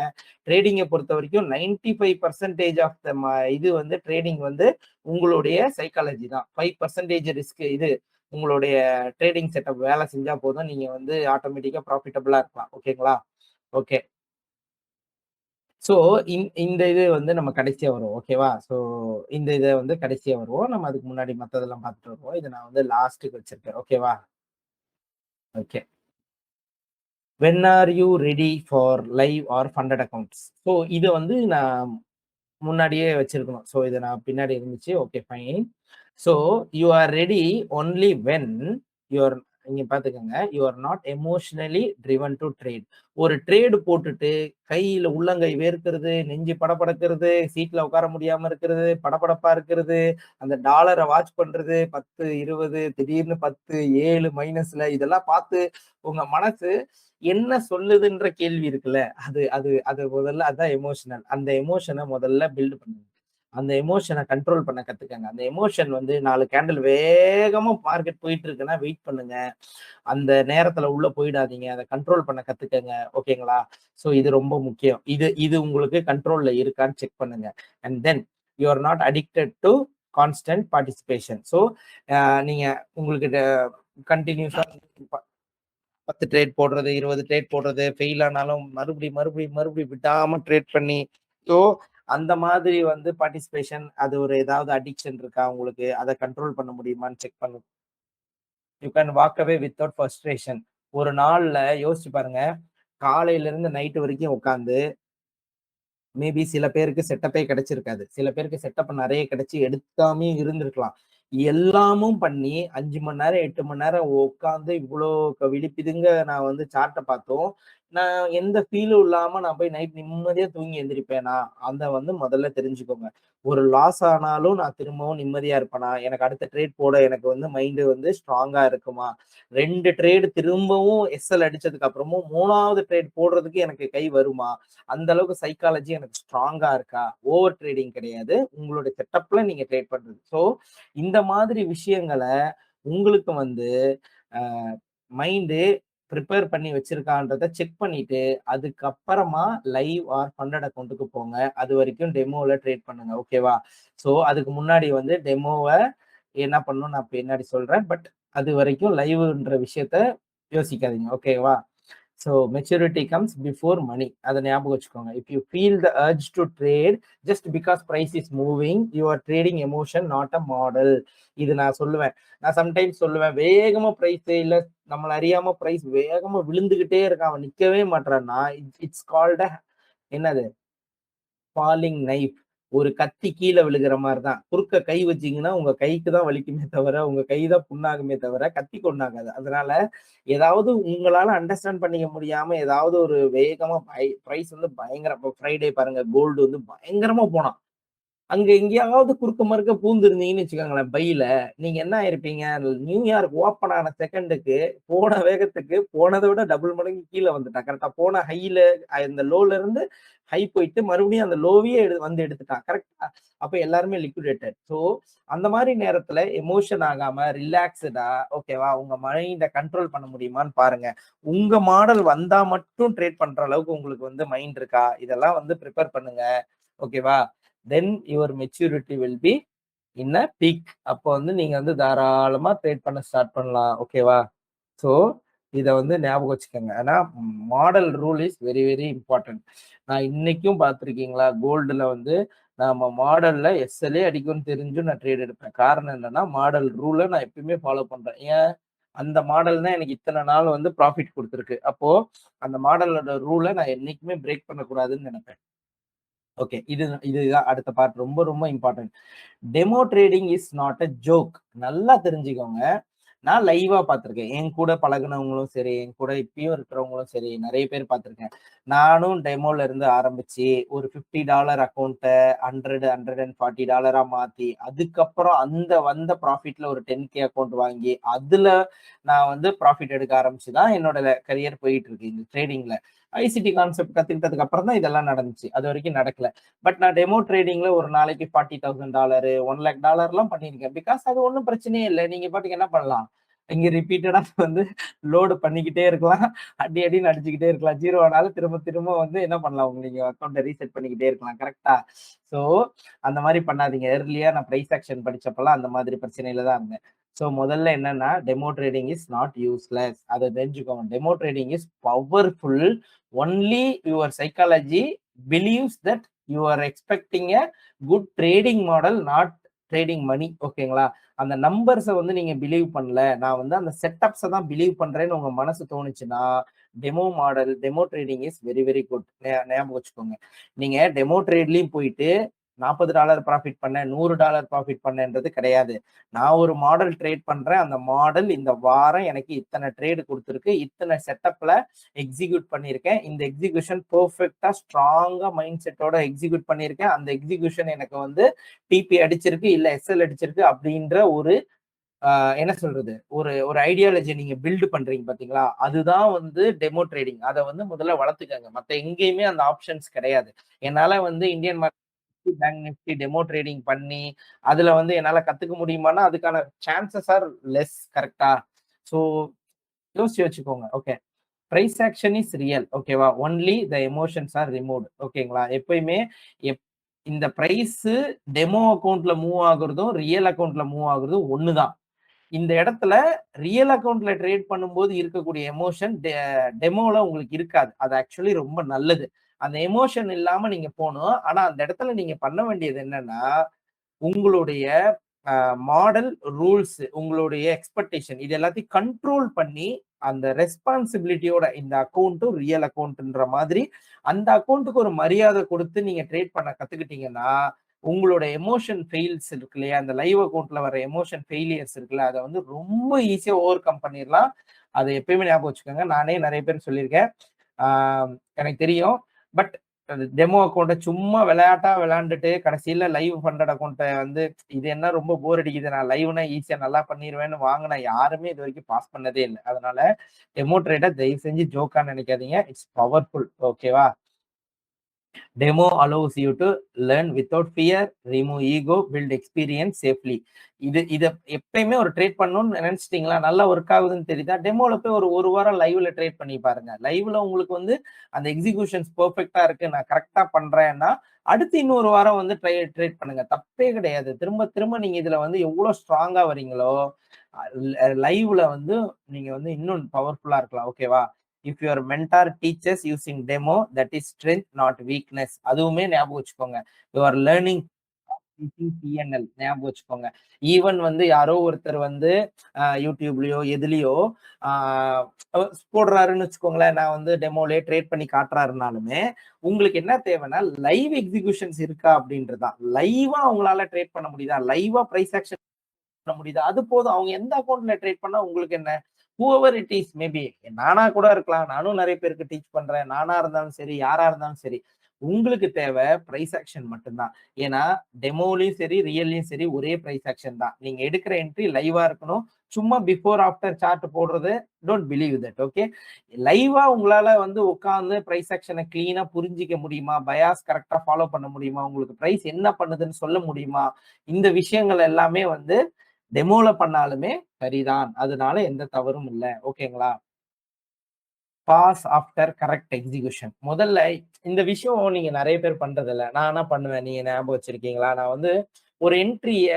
ட்ரேடிங்க பொறுத்தவரைக்கும் 95% ஆஃப் த இது வந்து ட்ரேடிங் வந்து உங்களுடைய சைக்காலஜி தான். 5% ரிஸ்க் இது உங்களுடைய ட்ரேடிங் செட்டப் வேலை செஞ்சா போதும். நீங்க வந்து ஆட்டோமேட்டிக்கா ப்ராஃபிட்டபிளா இருக்கலாம். ஓகேங்களா? ஓகே. ஸோ இந்த இது வந்து நம்ம கடைசியா வருவோம். ஓகேவா? ஸோ இந்த இத வந்து கடைசியா வருவோம். நம்ம அதுக்கு முன்னாடி மத்ததெல்லாம் பார்த்துட்டு வருவோம். இத நான் வந்து லாஸ்ட்க்கு வச்சிருக்கேன். ஓகேவா? Okay. When are you ready for live R funded accounts? So இத வந்து நான் முன்னாடியே வச்சிருக்கணும். ஸோ இது நான் பின்னாடி இருந்துச்சு. Okay fine. So you are ready only when you are இங்க பார்த்துக்கங்க. You are not emotionally driven to trade. ஒரு ட்ரேடு போட்டுட்டு கையில உள்ளங்கை வேர்க்கிறது, நெஞ்சு படபடக்கிறது, சீட்ல உட்கார முடியாம இருக்கிறது, படபடப்பா இருக்கிறது, அந்த டாலர வாட்ச் பண்றது 10, 20 திடீர்னு 10, 7 மைனஸ்ல இதெல்லாம் பார்த்து உங்க மனசு என்ன சொல்லுதுன்ற கேள்வி இருக்குல்ல. அது அது அது முதல்ல அதான் எமோஷனல். அந்த எமோஷன முதல்ல பில்ட் பண்ணுங்க. அந்த எமோஷன கண்ட்ரோல் பண்ண கத்துக்கங்க. அந்த எமோஷன் வந்து 4 கேண்டில் வேகமா மார்க்கெட் போயிட்டு இருக்குன்னா வெயிட் பண்ணுங்க. அந்த நேரத்துல உள்ள போயிடாதீங்க. அத கண்ட்ரோல் பண்ண கத்துக்கங்க. ஓகேங்களா? சோ இது ரொம்ப முக்கியம். இது இது உங்களுக்கு கண்ட்ரோல்ல இருக்கான்னு செக் பண்ணுங்க. And then you are not addicted to constant participation. So நீங்க உங்களுக்கு கன்டினியூஸா 10 ட்ரேட் போடுறது, 20 ட்ரேட் போடுறது, ஃபெயில் ஆனாலும் மறுபடியும் விடாம ட்ரேட் பண்ணி, ஸோ அந்த மாதிரி வந்து பார்ட்டிசிபேஷன், அது ஒரு ஏதாவது அடிக்ஷன் இருக்கா உங்களுக்கு? அத கண்ட்ரோல் பண்ண முடியுமான்னு செக் பண்ணு. You can walk away without frustration. ஒரு நாள்ல யோசிச்சு பாருங்க. காலையில இருந்து நைட் வரைக்கும் உட்கார்ந்து மேபி சில பேருக்கு செட்டப்பே கிடைச்சிருக்காது. சில பேருக்கு செட்டப் நெறைய கிடைச்சு எடுக்காமயும் இருந்திருக்கலாம். எல்லாமும் பண்ணி 5 மணி நேரம், 8 மணி நேரம் உட்கார்ந்து இவ்ளோ விழிப்பிதுங்க நான் வந்து சார்ட்ட பார்த்தும், நான் எந்த ஃபீலும் இல்லாம நான் போய் நைட் நிம்மதியா தூங்கி எந்திரிப்பேனா? அத வந்து முதல்ல தெரிஞ்சுக்கோங்க. ஒரு லாஸ் ஆனாலும் நான் திரும்பவும் நிம்மதியா இருப்பேனா? எனக்கு அடுத்த ட்ரேட் போட எனக்கு வந்து மைண்ட் வந்து ஸ்ட்ராங்கா இருக்குமா? 2 ட்ரேட் திரும்பவும் எஸ்எல் அடிச்சதுக்கு அப்புறமும் 3வது ட்ரேட் போடுறதுக்கு எனக்கு கை வருமா? அந்த அளவுக்கு சைக்காலஜி எனக்கு ஸ்ட்ராங்கா இருக்கா? ஓவர் ட்ரேடிங் கிடையாது. உங்களுடைய செட்டப்ல நீங்க ட்ரேட் பண்றது. ஸோ இந்த மாதிரி விஷயங்கள உங்களுக்கு வந்து அ மைண்டு பிரிப்பேர் பண்ணி வச்சிருக்கான்றத செக் பண்ணிட்டு, அதுக்கப்புறமா லைவ் ஆர் ஃபண்டட் அக்கவுண்ட்க்கு போங்க. அதுவரைக்கும் டெமோல ட்ரேட் பண்ணுங்க. ஓகேவா? ஸோ அதுக்கு முன்னாடி வந்து டெமோவ என்ன பண்ணணும்னு நான் பின்னாடி சொல்றேன். பட் அதுவரைக்கும் லைவ்ன்ற விஷயத்த யோசிக்காதீங்க. ஓகேவா? So maturity comes before money. அத ஞாபகம் வச்சுக்கோங்க. If you feel the urge to trade just because price is moving, you are trading emotion not a model. இது நான் சொல்லுவேன். நான் சம்டைம்ஸ் சொல்லுவேன், வேகமா பிரைஸ் இல்ல நம்மள அறியாம பிரைஸ் வேகமா விழுந்துகிட்டே இருக்கான். அவன் நிக்கவே மாட்றான்னா, இட்ஸ் கால்ட் அ என்னது? Falling knife. ஒரு கத்தி கீழ விழுகிற மாரி தான். குறுக்க கை வச்சீங்கன்னா, உங்க கைக்கு தான் வலிக்குமே தவிர, உங்க கை தான் புண்ணாகுமே தவிர, கத்திக்கு ஒண்ணாகாது. அதனால ஏதாவது உங்களால அண்டர்ஸ்டாண்ட் பண்ணிக்க முடியாம, ஏதாவது ஒரு வேகமா பிரைஸ் வந்து பயங்கர இப்ப ஃப்ரைடே பாருங்க, கோல்டு வந்து பயங்கரமா போனான். அங்க எங்கேயாவது குறுக்க மறுக்க பூந்திருந்தீங்கன்னு வச்சுக்கோங்களேன் பையில, நீங்க என்ன ஆயிருப்பீங்க? நியூயார்க் ஓப்பன் ஆன செகண்டுக்கு, போன வேகத்துக்கு போனத விட டபுள் மடங்கு கீழ வந்துட்டான். கரெக்ட்டா? போன ஹைல இந்த லோல இருந்து ஹை போயிட்டு மறுபடியும் அந்த லோவயே வந்து எடுத்துட்டான். கரெக்ட்டா? அப்ப எல்லாருமே லிக்விடேட்டட். ஸோ அந்த மாரி நேரத்துல எமோஷன் ஆகாம ரிலாக்ஸ்டா ஓகேவா? உங்க மைண்ட கண்ட்ரோல் பண்ண முடியுமான்னு பாருங்க. உங்க மாடல் வந்தா மட்டும் ட்ரேட் பண்ற அளவுக்கு உங்களுக்கு வந்து மைண்ட் இருக்கா? இதெல்லாம் வந்து பிரிப்பேர் பண்ணுங்க. ஓகேவா? Then your maturity will be in a peak. அப்போ வந்து நீங்க வந்து தாராளமா ட்ரேட் பண்ண ஸ்டார்ட் பண்ணலாம். ஓகேவா? ஸோ இத வந்து ஞாபகம் வச்சுக்கோங்க. ஆனா model rule is very very important. நான் இன்னைக்கும் பார்த்திருக்கீங்களா? கோல்டுல வந்து நாம மாடல்ல எஸ்எல்ஏ அடிக்கும்னு தெரிஞ்சும் நான் ட்ரேட் எடுப்பேன். காரணம் என்னன்னா, மாடல் ரூல நான் எப்பயுமே ஃபாலோ பண்றேன். ஏன்? அந்த மாடல் தான் எனக்கு இத்தன நாள் வந்து ப்ராஃபிட் குடுத்திருக்கு. அப்போ அந்த மாடலோட ரூல நான் என்னைக்குமே பிரேக் பண்ணக்கூடாதுன்னு நெனைப்பேன். ஓகே. இதுதான் அடுத்த பார்ட். ரொம்ப ரொம்ப important. Demo trading is not a joke. நல்லா தெரிஞ்சுக்கோங்க. நான் லைவா பார்த்துருக்கேன். என் கூட பழகுனவங்களும் சரி, என் கூட இப்பயும் இருக்கிறவங்களும் சரி, நெறைய பேர் பார்த்துருக்கேன். நானும் டெமோல இருந்து ஆரம்பிச்சு, ஒரு $50 அக்கவுண்ட்ட 100, $140 மாத்தி, அதுக்கப்புறம் அந்த வந்த ப்ராஃபிட்ல ஒரு 10K அக்கவுண்ட் வாங்கி, அதுல நான் வந்து ப்ராஃபிட் எடுக்க ஆரம்பிச்சு தான் என்னோட கரியர் போயிட்டு இருக்கு இந்த ட்ரேடிங்ல. ஐசிடி கான்செப்ட் கத்துக்கிட்டதுக்கு அப்புறம் தான் இதெல்லாம் நடந்துச்சு. அதுவரைக்கும் நடக்கல. பட் நான் டெமோ ட்ரேடிங்ல ஒரு நாளைக்கு $40,000 $1,00,000லாம் பண்ணியிருக்கேன். பிகாஸ் அது ஒண்ணும் பிரச்சனையே இல்ல. நீங்க பாட்டுக்கு என்ன பண்ணலாம்? இங்க ரிப்பீட்டடா வந்து லோடு பண்ணிக்கிட்டே இருக்கலாம். அடி அடின்னு அடிச்சுக்கிட்டே இருக்கலாம். 0 ஆனாலும் திரும்ப திரும்ப வந்து என்ன பண்ணலாம்? நீங்க அக்கவுண்ட்ட ரீசெட் பண்ணிக்கிட்டே இருக்கலாம். கரெக்ட்டா? ஸோ அந்த மாரி பண்ணாதீங்க. எர்லியா நான் பிரைஸ் ஆக்ஷன் படிச்சப்பலாம் அந்த மாதிரி பிரச்சனையில தான் இருந்தேன். ஸோ முதல்ல என்னன்னா, demo trading is not useless. அத தெரிஞ்சுக்கோங்க. Demo trading is powerful. Only your psychology believes that you are expecting a good trading model, not trading money. ஓகேங்களா? அந்த நம்பர்ஸ வந்து நீங்க பிலீவ் பண்ணல. நான் வந்து அந்த செட்டப்ஸ தான் பிலீவ் பண்றேன்னு உங்க மனசு தோணுச்சுன்னா, demo model, demo trading is very very good. ஞாபகம் வச்சுக்கோங்க. நீங்க டெமோ ட்ரேட்லயும் போயிட்டு $40 ப்ராஃபிட் பண்ணேன், $100 ப்ராஃபிட் பண்ணேன்றது கிடையாது. நான் ஒரு மாடல் ட்ரேட் பண்றேன். அந்த மாடல் இந்த வாரம் எனக்கு இத்தன ட்ரேட் குடுத்திருக்கு. இத்தன செட்டப்ல எக்ஸிக்யூட் பண்ணியிருக்கேன். இந்த எக்ஸிகியூஷன் பெர்ஃபெக்ட்டா ஸ்ட்ராங்கா மைண்ட் செட்டோட எக்ஸிக்யூட் பண்ணியிருக்கேன். அந்த எக்ஸிகியூஷன் எனக்கு வந்து டிபி அடிச்சிருக்கு, இல்ல எஸ்எல் அடிச்சிருக்கு அப்படின்ற ஒரு அ என்ன சொல்றது? ஒரு ஒரு ஐடியாலஜி நீங்க பில்ட் பண்றீங்க பார்த்தீங்களா? அதுதான் வந்து டெமோ ட்ரேடிங். அத வந்து முதல்ல வளர்த்துக்கங்க. மத்த எங்கேயுமே அந்த ஆப்ஷன்ஸ் கிடையாது. என்னால வந்து Indian market, bank Nifty demo trading பண்ணி, அதுல வந்து என்னால கத்துக்க முடியுமான்னா, அதுக்கான சான்சஸ் ஆர் லெஸ். கரெக்ட்டா? ஸோ யோசிச்சு வச்சுக்கோங்க. Okay. Price action is real. ஓகேவா? Only the emotions are removed. ஓகேங்களா? எப்பயுமே எப் இந்த பிரைஸ் டெமோ அக்கவுண்ட்ல மூவ் ஆகுறதும், ரியல் அக்கவுண்ட்ல மூவ் ஆகுறதும் ஒண்ணு தான். இந்த இடத்துல ரியல் அக்கவுண்ட்ல ட்ரேட் பண்ணும்போது இருக்கக்கூடிய எமோஷன் டெமோல உங்களுக்கு இருக்காது. அது ஆக்சுவலி ரொம்ப நல்லது. அந்த எமோஷன் இல்லாம நீங்க போணும். ஆனா அந்த இடத்துல நீங்க பண்ண வேண்டியது என்னன்னா, உங்களுடைய மாடல், ரூல்ஸ், உங்களுடைய எக்ஸ்பெக்டேஷன் இது எல்லாத்தையும் கண்ட்ரோல் பண்ணி, அந்த ரெஸ்பான்சிபிலிட்டியோட இந்த அக்கவுண்ட்டும் ரியல் அக்கவுண்ட்ன்ற மாதிரி, அந்த அக்கவுண்ட்க்கு ஒரு மரியாதை குடுத்து நீங்க ட்ரேட் பண்ண கத்துக்கிட்டீங்கன்னா, உங்களோட எமோஷன் ஃபெயில்ஸ் இருக்கு இல்லையா? அந்த லைவ் அக்கவுண்ட்ல வர எமோஷன் ஃபெயிலியர்ஸ் இருக்குல்ல, அத வந்து ரொம்ப ஈஸியா ஓவர் கம் பண்ணிறலாம். அத எப்பயுமே ஞாபகம் வச்சுக்கோங்க. நானே நெறைய பேருக்கு சொல்லியிருக்கேன். ஆ எனக்கு தெரியும். பட் அது டெமோ அக்கவுண்ட்ட சும்மா விளையாட்டா விளையாண்டுட்டு, கடைசியில லைவ் ஃபண்டட் அக்கவுண்ட்ட வந்து இது என்ன ரொம்ப போர் அடிக்குது. நான் லைவ்னா ஈஸியா நல்லா பண்ணிருவேன்னு வாங்குன யாருமே இதுவரைக்கும் பாஸ் பண்ணதே இல்ல. அதனால டெமோ ட்ரேட தயவு செஞ்சு ஜோக்கா நெனைக்காதீங்க. It's powerful. ஓகேவா? Demo allows you to learn without fear, remove ego, build experience safely. இத எப்பயுமே ஒரு ட்ரேட் பண்ணணும்னு நினைச்சிட்டீங்களா? நல்லா ஒர்க் ஆகுதுன்னு தெரியுதா? டெமோல போய் ஒரு வாரம் லைவ்ல ட்ரேட் பண்ணி பாருங்க. லைவ்ல உங்களுக்கு வந்து அந்த எக்ஸிகியூஷன்ஸ் பெர்ஃபெக்ட்டா இருக்கு. நான் கரெக்ட்டா பண்றேன்னா, அடுத்து இன்னொரு வாரம் வந்து ட்ரேட் பண்ணுங்க. தப்பே கிடையாது. திரும்ப திரும்ப நீங்க இதுல வந்து எவ்வளோ ஸ்ட்ராங்கா வரீங்களோ, லைவ்ல வந்து நீங்க வந்து இன்னும் பவர்ஃபுல்லா இருக்கலாம். ஓகேவா? If your mentor teachers using demo that is strength not weakness. அதுவுமே ஞாபகம் வச்சுக்கோங்க. யூ ஆர் லேர்னிங் பிஎன்எல் ஞாபகம் வச்சுக்கோங்க. ஈவன் வந்து யாரோ ஒருத்தர் வந்து யூடியூப்லயோ எதுலயோ போடுறாருன்னு வச்சுக்கோங்களேன். நான் வந்து டெமோலயே ட்ரேட் பண்ணி காட்டுறாருனாலுமே உங்களுக்கு என்ன தேவைன்னா லைவ் எக்ஸிகியூஷன்ஸ் இருக்கா அப்படின்றதுதான். லைவா அவங்களால ட்ரேட் பண்ண முடியுதா? லைவா பிரைஸ் ஆக்ஷன் பண்ண முடியுதா? அது போதும். அவங்க எந்த அக்கவுண்ட்ல ட்ரேட் பண்ணா உங்களுக்கு என்ன? ஹூஎவர் இட் இஸ் மேபி நானா கூட இருக்கலாம். நானும் நெறைய பேருக்கு டீச் பண்றேன். நானா இருந்தாலும் சரி, யாரா இருந்தாலும் சரி. உங்களுக்கு தேவை பிரைஸ் ஆக்ஷன் மட்டும் தான். ஏன்னா, டெமோலயும் சரி, ரியல்லயும் சரி ஒரே பிரைஸ் ஆக்ஷன் தான். நீங்க எடுக்கிற என்ட்ரி லைவா இருக்கணும். சும்மா பிஃபோர், ஆஃப்டர் சார்ட் போடுறது டோன்ட் பிலீவ் தட். ஓகே. லைவா உங்களால வந்து உட்கார்ந்து பிரைஸ் ஆக்ஷன கிளீனா புரிஞ்சிக்க முடியுமா? பயாஸ் கரெக்ட்டா ஃபாலோ பண்ண முடியுமா? உங்களுக்கு பிரைஸ் என்ன பண்ணுதுன்னு சொல்ல முடியுமா? இந்த விஷயங்கள் எல்லாமே வந்து டெமோல பண்ணாலுமே சரிதான். அதனால எந்த தவறும் இல்ல. ஓகேங்களா? Pause after correct execution. முதல்ல இந்த விஷயம் நீங்க நெறைய பேர் பண்றதில்ல. நான் ஆனா பண்ணுவேன். நீங்க ஞாபகம் வச்சிருக்கீங்களா? நான் வந்து ஒரு என்ட்ரிய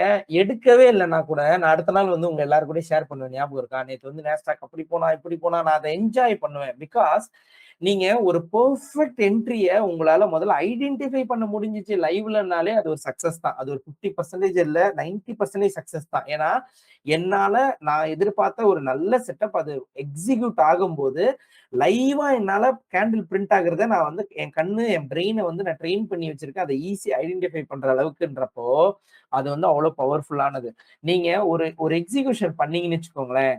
எடுக்கவே இல்லன்னா கூட, நான் அடுத்த நாள் வந்து உங்க எல்லார் கூடயும் ஷேர் பண்ணுவேன். ஞாபகம் இருக்கா? நேத்து வந்து நேஸ்டாக் அப்படி போனா, இப்படி போனா நான் அத என்ஜாய் பண்ணுவேன். பிகாஸ் நீங்க ஒரு பெர்ஃபெக்ட் என்ட்ரிய உங்களால முதல்ல ஐடென்டிஃபை பண்ண முடிஞ்சுச்சு லைவ்லனாலே அது ஒரு சக்சஸ் தான். அது ஒரு 50% இல்ல 90% சக்சஸ் தான். ஏன்னா, என்னால நான் எதிர்பார்த்த ஒரு நல்ல செட்டப் அது எக்ஸிக்யூட் ஆகும்போது, லைவா என்னால கேண்டில் பிரிண்ட் ஆகுறத நான் வந்து என் கண்ணு, என் பிரெயின வந்து நான் ட்ரெயின் பண்ணி வச்சிருக்கேன். அத ஈஸியா ஐடென்டிஃபை பண்ற அளவுக்குன்றப்போ, அது வந்து அவ்வளோ பவர்ஃபுல்லானது. நீங்க ஒரு ஒரு எக்ஸிகியூஷன் பண்ணீங்கன்னு வச்சுக்கோங்களேன்,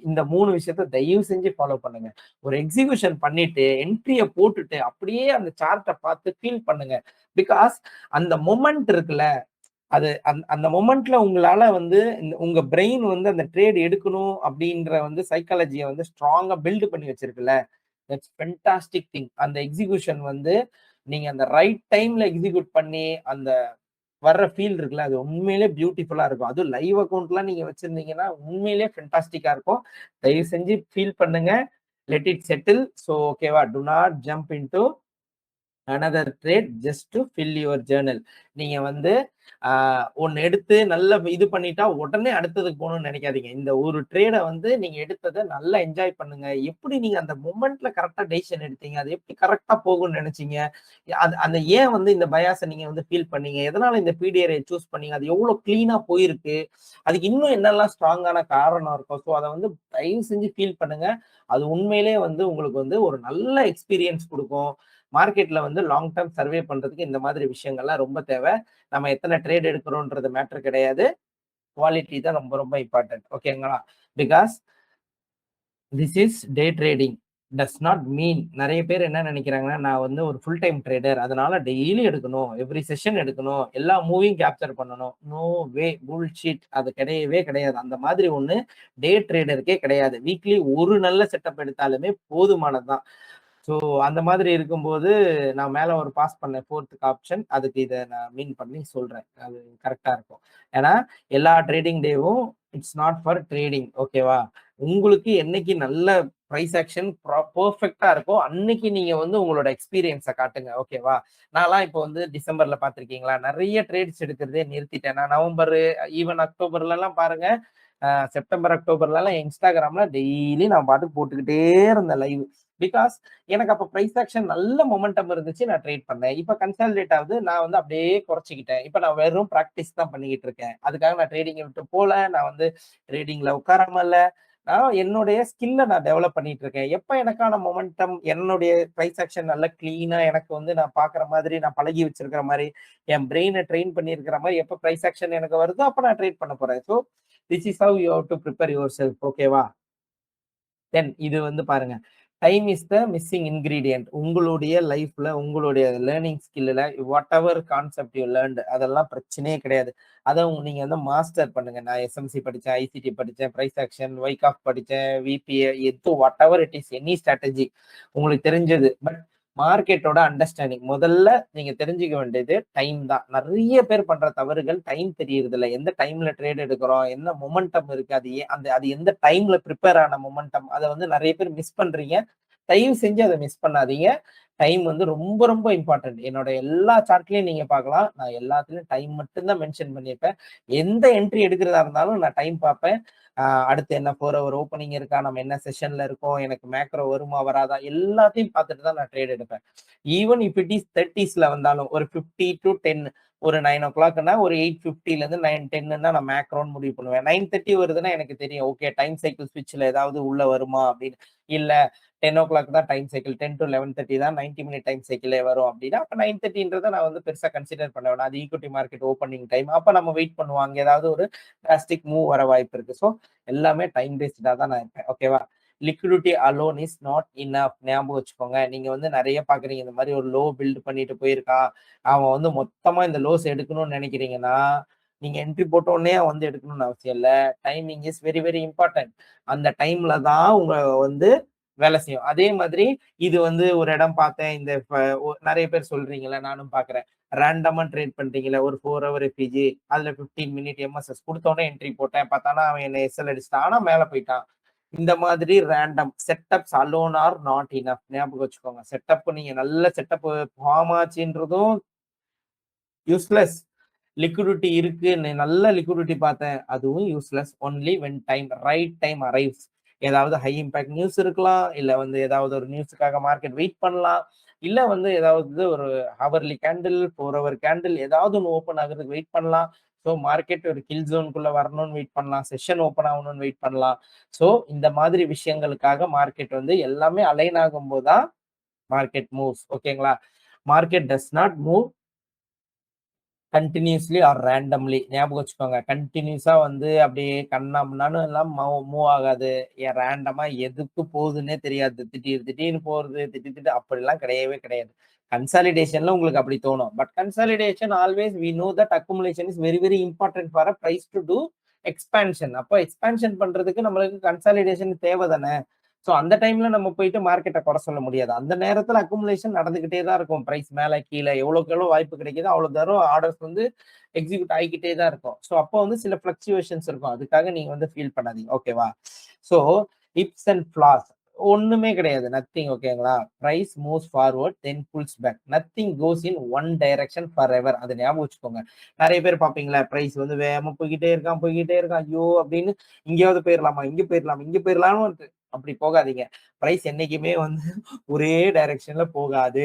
இந்த 3 விஷயத்த தயவு செஞ்சு ஃபாலோ பண்ணுங்க. ஒரு எக்ஸிகியூஷன் பண்ணிட்டு, என்ட்ரிய போட்டுட்டு, அப்படியே அந்த சார்ட்ட பார்த்து ஃபீல் பண்ணுங்க. பிகாஸ் அந்த மொமெண்ட் இருக்குல்ல, அது அந்த மொமெண்ட்ல உங்களால வந்து உங்க பிரெயின் வந்து அந்த ட்ரேட் எடுக்கணும் அப்படின்ற வந்து சைக்காலஜிய வந்து ஸ்ட்ராங்கா பில்ட் பண்ணி வச்சிருக்குல்ல. That's fantastic thing. அந்த எக்ஸிகியூஷன் வந்து நீங்க அந்த ரைட் டைம்ல எக்ஸிக்யூட் பண்ணி, அந்த வர்ற ஃபீல் இருக்குல்ல, அது உண்மையிலேயே பியூட்டிஃபுல்லா இருக்கும். அதுவும் லைவ் அக்கவுண்ட்லாம் நீங்க வச்சிருந்தீங்கன்னா, உண்மையிலேயே ஃபென்டாஸ்டிக்கா இருக்கும். தயவு செஞ்சு ஃபீல் பண்ணுங்க. Let it settle. ஸோ ஓகேவா? Do not jump into another trade just to fill your journal. நீங்க வந்து ஒண்ணு எடுத்து நல்லா இது பண்ணிட்டா உடனே அடுத்ததுக்கு போகணும்னு நினைக்காதீங்க. இந்த ஒரு ட்ரேட வந்து நீங்க எடுத்தத நல்லா என்ஜாய் பண்ணுங்க. எப்படி நீங்க அந்த மொமெண்ட்ல கரெக்ட்டா டெசிஷன் எடுத்தீங்க? அது எப்படி கரெக்ட்டா போகும்னு நினைச்சீங்க? அது அந்த ஏன் வந்து இந்த பயாஸ நீங்க வந்து ஃபீல் பண்ணீங்க? எதனால இந்த பிடிஆரை சூஸ் பண்ணீங்க? அது எவ்வளோ கிளீனா போயிருக்கு? அதுக்கு இன்னும் என்னெல்லாம் ஸ்ட்ராங்கான காரணம் இருக்கும்? ஸோ அத வந்து தயவு செஞ்சு ஃபீல் பண்ணுங்க. அது உண்மையிலேயே வந்து உங்களுக்கு வந்து ஒரு நல்ல எக்ஸ்பீரியன்ஸ் குடுக்கும். மார்க்கெட்ல வந்து லாங் டெர்ம் சர்வே பண்றதுக்கு இந்த மாதிரி விஷயங்கள்லாம் ரொம்ப தேவை. நம்ம எத்தனை ட்ரேட் எடுக்கிறோம்ன்றது மேட்டர் கிடையாது. குவாலிட்டி தான் ரொம்ப ரொம்ப இம்பார்ட்டன்ட். ஓகேங்களா? Because this is day trading does not mean நெறைய பேர் என்ன நெனைக்கிறாங்கன்னா, நான் வந்து ஒரு ஃபுல் டைம் ட்ரேடர். அதனால டெய்லி எடுக்கணும். எவ்ரி செஷன் எடுக்கணும். எல்லா மூவியும் கேப்சர் பண்ணணும். No way bullshit. அது கிடையவே கிடையாது. அந்த மாதிரி ஒண்ணு டே ட்ரேடருக்கே கிடையாது. வீக்லி ஒரு நல்ல செட்டப் எடுத்தாலுமே போதுமானது தான். ஸோ அந்த மாதிரி இருக்கும்போது, நான் மேல ஒரு பாஸ் பண்ணேன் 4த் ஆப்ஷன். அதுக்கு இத நான் மீன் பண்ணி சொல்றேன். அது கரெக்ட்டா இருக்கும். ஏன்னா, எல்லா ட்ரேடிங் டேவும் இட்ஸ் நாட் ஃபார் ட்ரேடிங். ஓகேவா? உங்களுக்கு என்னைக்கு நல்ல பிரைஸ் ஆக்ஷன் பெர்ஃபெக்ட்டா இருக்கோ, அன்னைக்கு நீங்க வந்து உங்களோட எக்ஸ்பீரியன்ஸ காட்டுங்க. ஓகேவா? நான்லாம் இப்போ வந்து டிசம்பர்ல பார்த்திருக்கீங்களா? நெறைய ட்ரேட்ஸ் எடுக்கிறதே நிறுத்திட்டேன். நான் நவம்பரு, ஈவன் அக்டோபர்லலாம் பாருங்க, செப்டம்பர், அக்டோபர்லலாம் இன்ஸ்டாகிராம்ல டெய்லி நான் பாட்டுக்கு போட்டுக்கிட்டே இருந்தேன் லைவ். பிகாஸ் எனக்கு அப்ப பிரைஸ் ஆக்ஷன் நல்ல மொமெண்டம் இருந்துச்சு. நான் ட்ரேட் பண்ணேன். இப்ப கன்சாலிடேட் ஆகுது. நான் வந்து அப்படியே குறைச்சுக்கிட்டேன். இப்ப நான் வெறும் பிராக்டிஸ் தான் பண்ணிக்கிட்டு இருக்கேன். அதுக்காக நான் ட்ரேடிங்க விட்டு போல. நான் வந்து ட்ரேடிங்ல உட்காராம இல்ல. நான் என்னுடைய ஸ்கில்ல நான் டெவலப் பண்ணிட்டு இருக்கேன். எப்ப எனக்கான மொமெண்டம் என்னுடைய பிரைஸ் ஆக்ஷன் நல்லா கிளீனா எனக்கு வந்து நான் பார்க்குற மாதிரி, நான் பழகி வச்சிருக்கிற மாரி, என் பிரெயின ட்ரெயின் பண்ணியிருக்கிற மாரி எப்ப பிரைஸ் ஆக்ஷன் எனக்கு வருதோ, அப்ப நான் ட்ரேட் பண்ண போறேன். So this is how you have to prepare yourself. ஓகேவா? தென் இது வந்து பாருங்க. Time is the missing ingredient. உங்களுடைய லைஃப்ல, உங்களுடைய லேர்னிங் ஸ்கில்லுல வாட்டெவர் கான்செப்ட் யூ லேர்ன்ட் அதெல்லாம் பிரச்சனையே கிடையாது. அத நீங்க வந்து மாஸ்டர் பண்ணுங்க. நான் எஸ்எம்சி படிச்சேன், ஐசிடி படிச்சேன், பிரைஸ் ஆக்ஷன், வைகாஃப் படிச்சேன், VBA whatever it is any strategy உங்களுக்கு தெரிஞ்சது. பட் மார்க்கெட்டோட அண்டர்ஸ்டாண்டிங் முதல்ல நீங்க தெரிஞ்சுக்க வேண்டியது டைம் தான். நெறைய பேர் பண்ற தவறுகள் டைம் தெரியறதில்ல. எந்த டைம்ல ட்ரேட் எடுக்கிறோம், என்ன மொமெண்டம் இருக்கு, அது எந்த டைம்ல பிரிப்பேர் ஆன மொமெண்டம் அத வந்து நெறைய பேர் மிஸ் பண்றீங்க. தயவு செஞ்சு அத மிஸ் பண்ணாதீங்க. டைம் வந்து ரொம்ப ரொம்ப இம்பார்ட்டன்ட். என்னோட எல்லா சார்ட்லயும் நீங்க பார்க்கலாம். நான் எல்லாத்துலயும் டைம் மட்டும் தான் மென்ஷன் பண்ணியிருப்பேன். எந்த என்ட்ரி எடுக்கிறதா இருந்தாலும் நான் டைம் பார்ப்பேன். அடுத்து என்ன 4 ஹவர் ஓப்பனிங் இருக்கா? நம்ம என்ன செஷன்ல இருக்கோம்? எனக்கு மேக்ரோ வருமா? வராதா? எல்லாத்தையும் பார்த்துட்டு தான் நான் ட்ரேட் எடுப்பேன். ஈவன் இஃப் இட் இஸ் 30ஸ்ல வந்தாலும் ஒரு 50 டூ 10 ஒரு 9:00ன்னா ஒரு 8:50லேருந்து 9:10ன்னா நான் மேக்ரோன்னு முடிவு பண்ணுவேன். 9:30 வருதுன்னா எனக்கு தெரியும். ஓகே டைம் சைக்கிள் ஸ்விட்ச்ல ஏதாவது உள்ள வருமா அப்படின்னு. இல்ல 10:00 தான் டைம் சைக்கிள் 10 to 11:30 தான் 90 மினிட் டைம் சைக்கிளே வரும் அப்படின்னா, அப்ப 9:30ன்றத நான் வந்து பெருசா கன்சிடர் பண்ண வேணாம். அது ஈக்விட்டி மார்க்கெட் ஓப்பனிங் டைம். அப்ப நம்ம வெயிட் பண்ணுவோம். அங்க ஏதாவது ஒரு டிராஸ்டிக் மூவ் வர வாய்ப்பு இருக்கு. ஸோ எல்லாமே டைம் பேஸ்டா தான் நான் இருப்பேன். ஓகேவா? Liquidity alone is not enough. ஞாபகம் வச்சுக்கோங்க. நீங்க வந்து நெறைய பார்க்குறீங்க. இந்த மாரி ஒரு லோ பில்ட் பண்ணிட்டு போயிருக்கான். அவன் வந்து மொத்தமா இந்த லோஸ் எடுக்கணும்னு நெனைக்கிறீங்கன்னா, நீங்க என்ட்ரி போட்ட உடனே வந்து எடுக்கணும்னு அவசியம் இல்ல. Timing is very very important. அந்த டைம்ல தான் உங்க வந்து வேலை செய்யும். அதே மாதிரி இது வந்து ஒரு இடம் பார்த்தேன். இந்த நெறைய பேர் சொல்றீங்கல்ல, நானும் பார்க்குறேன். ரேண்டமா ட்ரேட் பண்றீங்கல்ல, ஒரு 4 ஹவர் எஃப்இஜி அதுல 15 மினிட் எம்எஸ்எஸ் குடுத்தோனே என்ட்ரி போட்டேன். பார்த்தானா அவன் என்ன எஸ்எல் அடிச்சுட்டான். ஆனா மேல போயிட்டான். இந்த மாதிரி random setups alone are not enough. ஞாபகம் வச்சுக்கோங்க. செட்டப் நீங்க நல்ல செட்டப் ஃபார்ம் ஆச்சுன்றதும் யூஸ்லெஸ். லிக்விடிட்டி இருக்கு. நல்ல லிக்விடிட்டி பார்த்தேன். அதுவும் useless. Only when right time arrives. ஏதாவது ஹை இம்பாக்ட் நியூஸ் இருக்கலாம். இல்ல வந்து ஏதாவது ஒரு நியூஸ்க்காக மார்க்கெட் வெயிட் பண்ணலாம். இல்ல வந்து ஏதாவது ஒரு ஹவர்லி கேண்டில், 4 ஹவர் கேண்டில் ஏதாவது ஒண்ணு ஓப்பன் ஆகுறதுக்கு வெயிட் பண்ணலாம். ஸோ மார்க்கெட் ஒரு கில் ஜோன்க்குள்ள வரணும்னு வெயிட் பண்ணலாம். செஷன் ஓப்பன் ஆகணும்னு வெயிட் பண்ணலாம். ஸோ இந்த மாதிரி விஷயங்களுக்காக மார்க்கெட் வந்து எல்லாமே அலைன் ஆகும்போது தான் மார்க்கெட் மூவ்ஸ். ஓகேங்களா? Market does not move continuously or randomly. ஞாபகம் வச்சுக்கோங்க. கன்டினியூஸா வந்து அப்படியே கண்ணாமண்ணான்னு எல்லாம் மூவ் ஆகாது. ரேண்டமா எதுக்கு போகுதுன்னே தெரியாது. திடீர்னு போறது, திடீர் அப்படிலாம் கிடையவே கிடையாது. கன்சாலிடேஷன்ல உங்களுக்கு அப்படி தோணும். But consolidation always we know that accumulation is very very important for a price to do expansion. அப்போ எக்ஸ்பான்ஷன் பண்றதுக்கு நம்மளுக்கு கன்சாலிடேஷன் தேவை தானே. ஸோ அந்த டைம்ல நம்ம போயிட்டு மார்க்கெட்ட குறை சொல்ல முடியாது. அந்த நேரத்துல அக்குமுலேஷன் நடந்துகிட்டே தான் இருக்கும். பிரைஸ் மேல கீழ எவ்வளவுக்கு எவ்வளவு வாய்ப்பு கிடைக்குதோ அவ்வளவு தூரம் ஆர்டர்ஸ் வந்து எக்ஸிக்யூட் ஆகிக்கிட்டே தான் இருக்கும். ஸோ அப்போ வந்து சில பிளக்சுவேஷன்ஸ் இருக்கும். அதுக்காக நீங்க வந்து ஃபீல் பண்ணாதீங்க. ஓகேவா? ஸோ இப்ஸ் அண்ட் ஃபிளாஸ் ஒண்ணுமே கிடையாது. நத்திங். ஓகேங்களா? Price moves forward then pulls back. Nothing goes in one direction forever. அதை ஞாபகம் வச்சுக்கோங்க. நிறைய பேர் பாப்பீங்களா, பிரைஸ் வந்து வேகமா போய்கிட்டே இருக்கான். ஐயோ அப்படின்னு இங்கேயாவது போயிடலாமா, இங்க போயிடலாம்னு அப்படி போகாதீங்க. பிரைஸ் என்னைக்குமே வந்து ஒரே டைரக்ஷன்ல போகாது.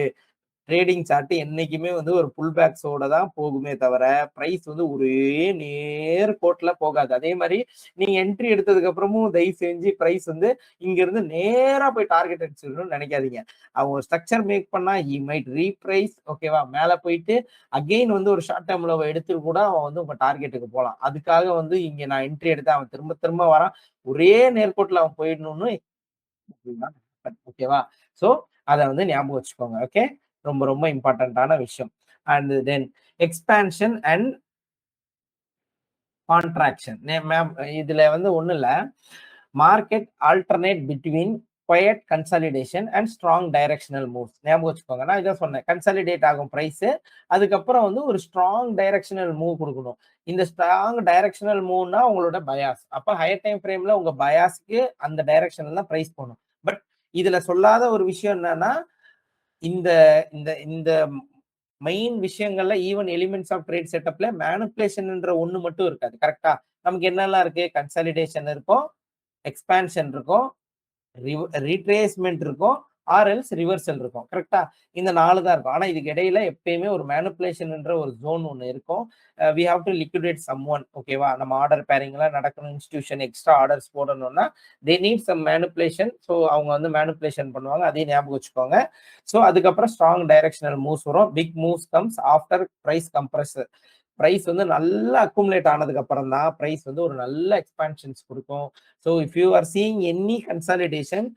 ட்ரேடிங் சார்ட் என்னைக்குமே வந்து ஒரு புல் பேக்ஸோட தான் போகுமே தவிர பிரைஸ் வந்து ஒரே நேர் கோட்ல போகாது. அதே மாதிரி நீங்க என்ட்ரி எடுத்ததுக்கு அப்புறமும் தயவு செஞ்சு பிரைஸ் வந்து இங்க இருந்து நேரா போய் டார்கெட் அடிச்சிடணும்னு நினைக்காதீங்க. அவங்க ஒரு ஸ்ட்ரக்சர் மேக் பண்ணா ஹி மைட் ரீப்ரைஸ். ஓகேவா? மேல போயிட்டு அகெயின் வந்து ஒரு ஷார்ட் டேர்ம்ல எடுத்து கூட அவன் வந்து உங்க டார்கெட்டுக்கு போகலாம். அதுக்காக வந்து இங்க நான் என்ட்ரி எடுத்து அவன் திரும்ப திரும்ப வரான், ஒரே நேர்கோட்டில் அவன் போயிடணும்னு. ஓகேவா? சோ அத வந்து ஞாபகம் வச்சுக்கோங்க. ஓகே, ரொம்ப ரொம்ப இம்பார்ட்டன்டான விஷயம். And then expansion and contraction. இதுல வந்து ஒண்ணும் இல்ல. Market alternate between quiet consolidation and strong directional moves. ஞாபகம் வச்சுக்கோங்க. நான் இதான் சொன்னேன். கன்சாலிடேட் ஆகும் பிரைஸ். அதுக்கப்புறம் வந்து ஒரு ஸ்ட்ராங் டைரக்ஷனல் மூவ் கொடுக்கணும். இந்த ஸ்ட்ராங் டைரக்ஷனல் மூவ்னா உங்களோட பயாஸ். அப்ப ஹையர் டைம் ஃப்ரேம்ல உங்க பயாஸ்க்கு அந்த டைரக்ஷன்ல தான் பிரைஸ் போகணும். பட் இதுல சொல்லாத ஒரு விஷயம் என்னன்னா, இந்த இந்த இந்த மெயின் விஷயங்கள்ல ஈவன் எலிமெண்ட்ஸ் ஆஃப் ட்ரேட் செட்டப்ல மேனிபுலேஷன்ன்ற ஒண்ணு மட்டும் இருக்காது. கரெக்ட்டா? நமக்கு என்னெல்லாம் இருக்கு? கன்சாலிடேஷன் இருக்கும், எக்ஸ்பான்ஷன் இருக்கும், ரீட்ரேஸ்மென்ட் இருக்கும், ஆர் எல்ஸ் ரிவர்சல் இருக்கும். கரெக்ட்டா? இந்த 4 தான் இருக்கும். ஆனா இதுக்கு இடையில எப்பயுமே ஒரு மேனிபுலேஷன்ன்ற ஒரு ஜோன் ஒண்ணு இருக்கும். We have to liquidate someone ஓகேவா? நம்ம ஆர்டர் பேரிங்லாம் நடக்கணும். இன்ஸ்டிடியூஷன் எக்ஸ்ட்ரா ஆர்டர்ஸ் போடணும்னா, they need some manipulation. So அவங்க வந்து மேனிபுலேஷன் பண்ணுவாங்க. அதையும் ஞாபகம் வச்சுக்கோங்க. ஸோ அதுக்கப்புறம் ஸ்ட்ராங் டைரக்ஷனல் மூவ்ஸ் வரும். Big moves comes after price compress. Price வந்து நல்லா அக்குமுலேட் ஆனதுக்கு அப்புறம் தான் பிரைஸ் வந்து ஒரு நல்ல எக்ஸ்பான்ஷன்ஸ் குடுக்கும். So if you are seeing any consolidation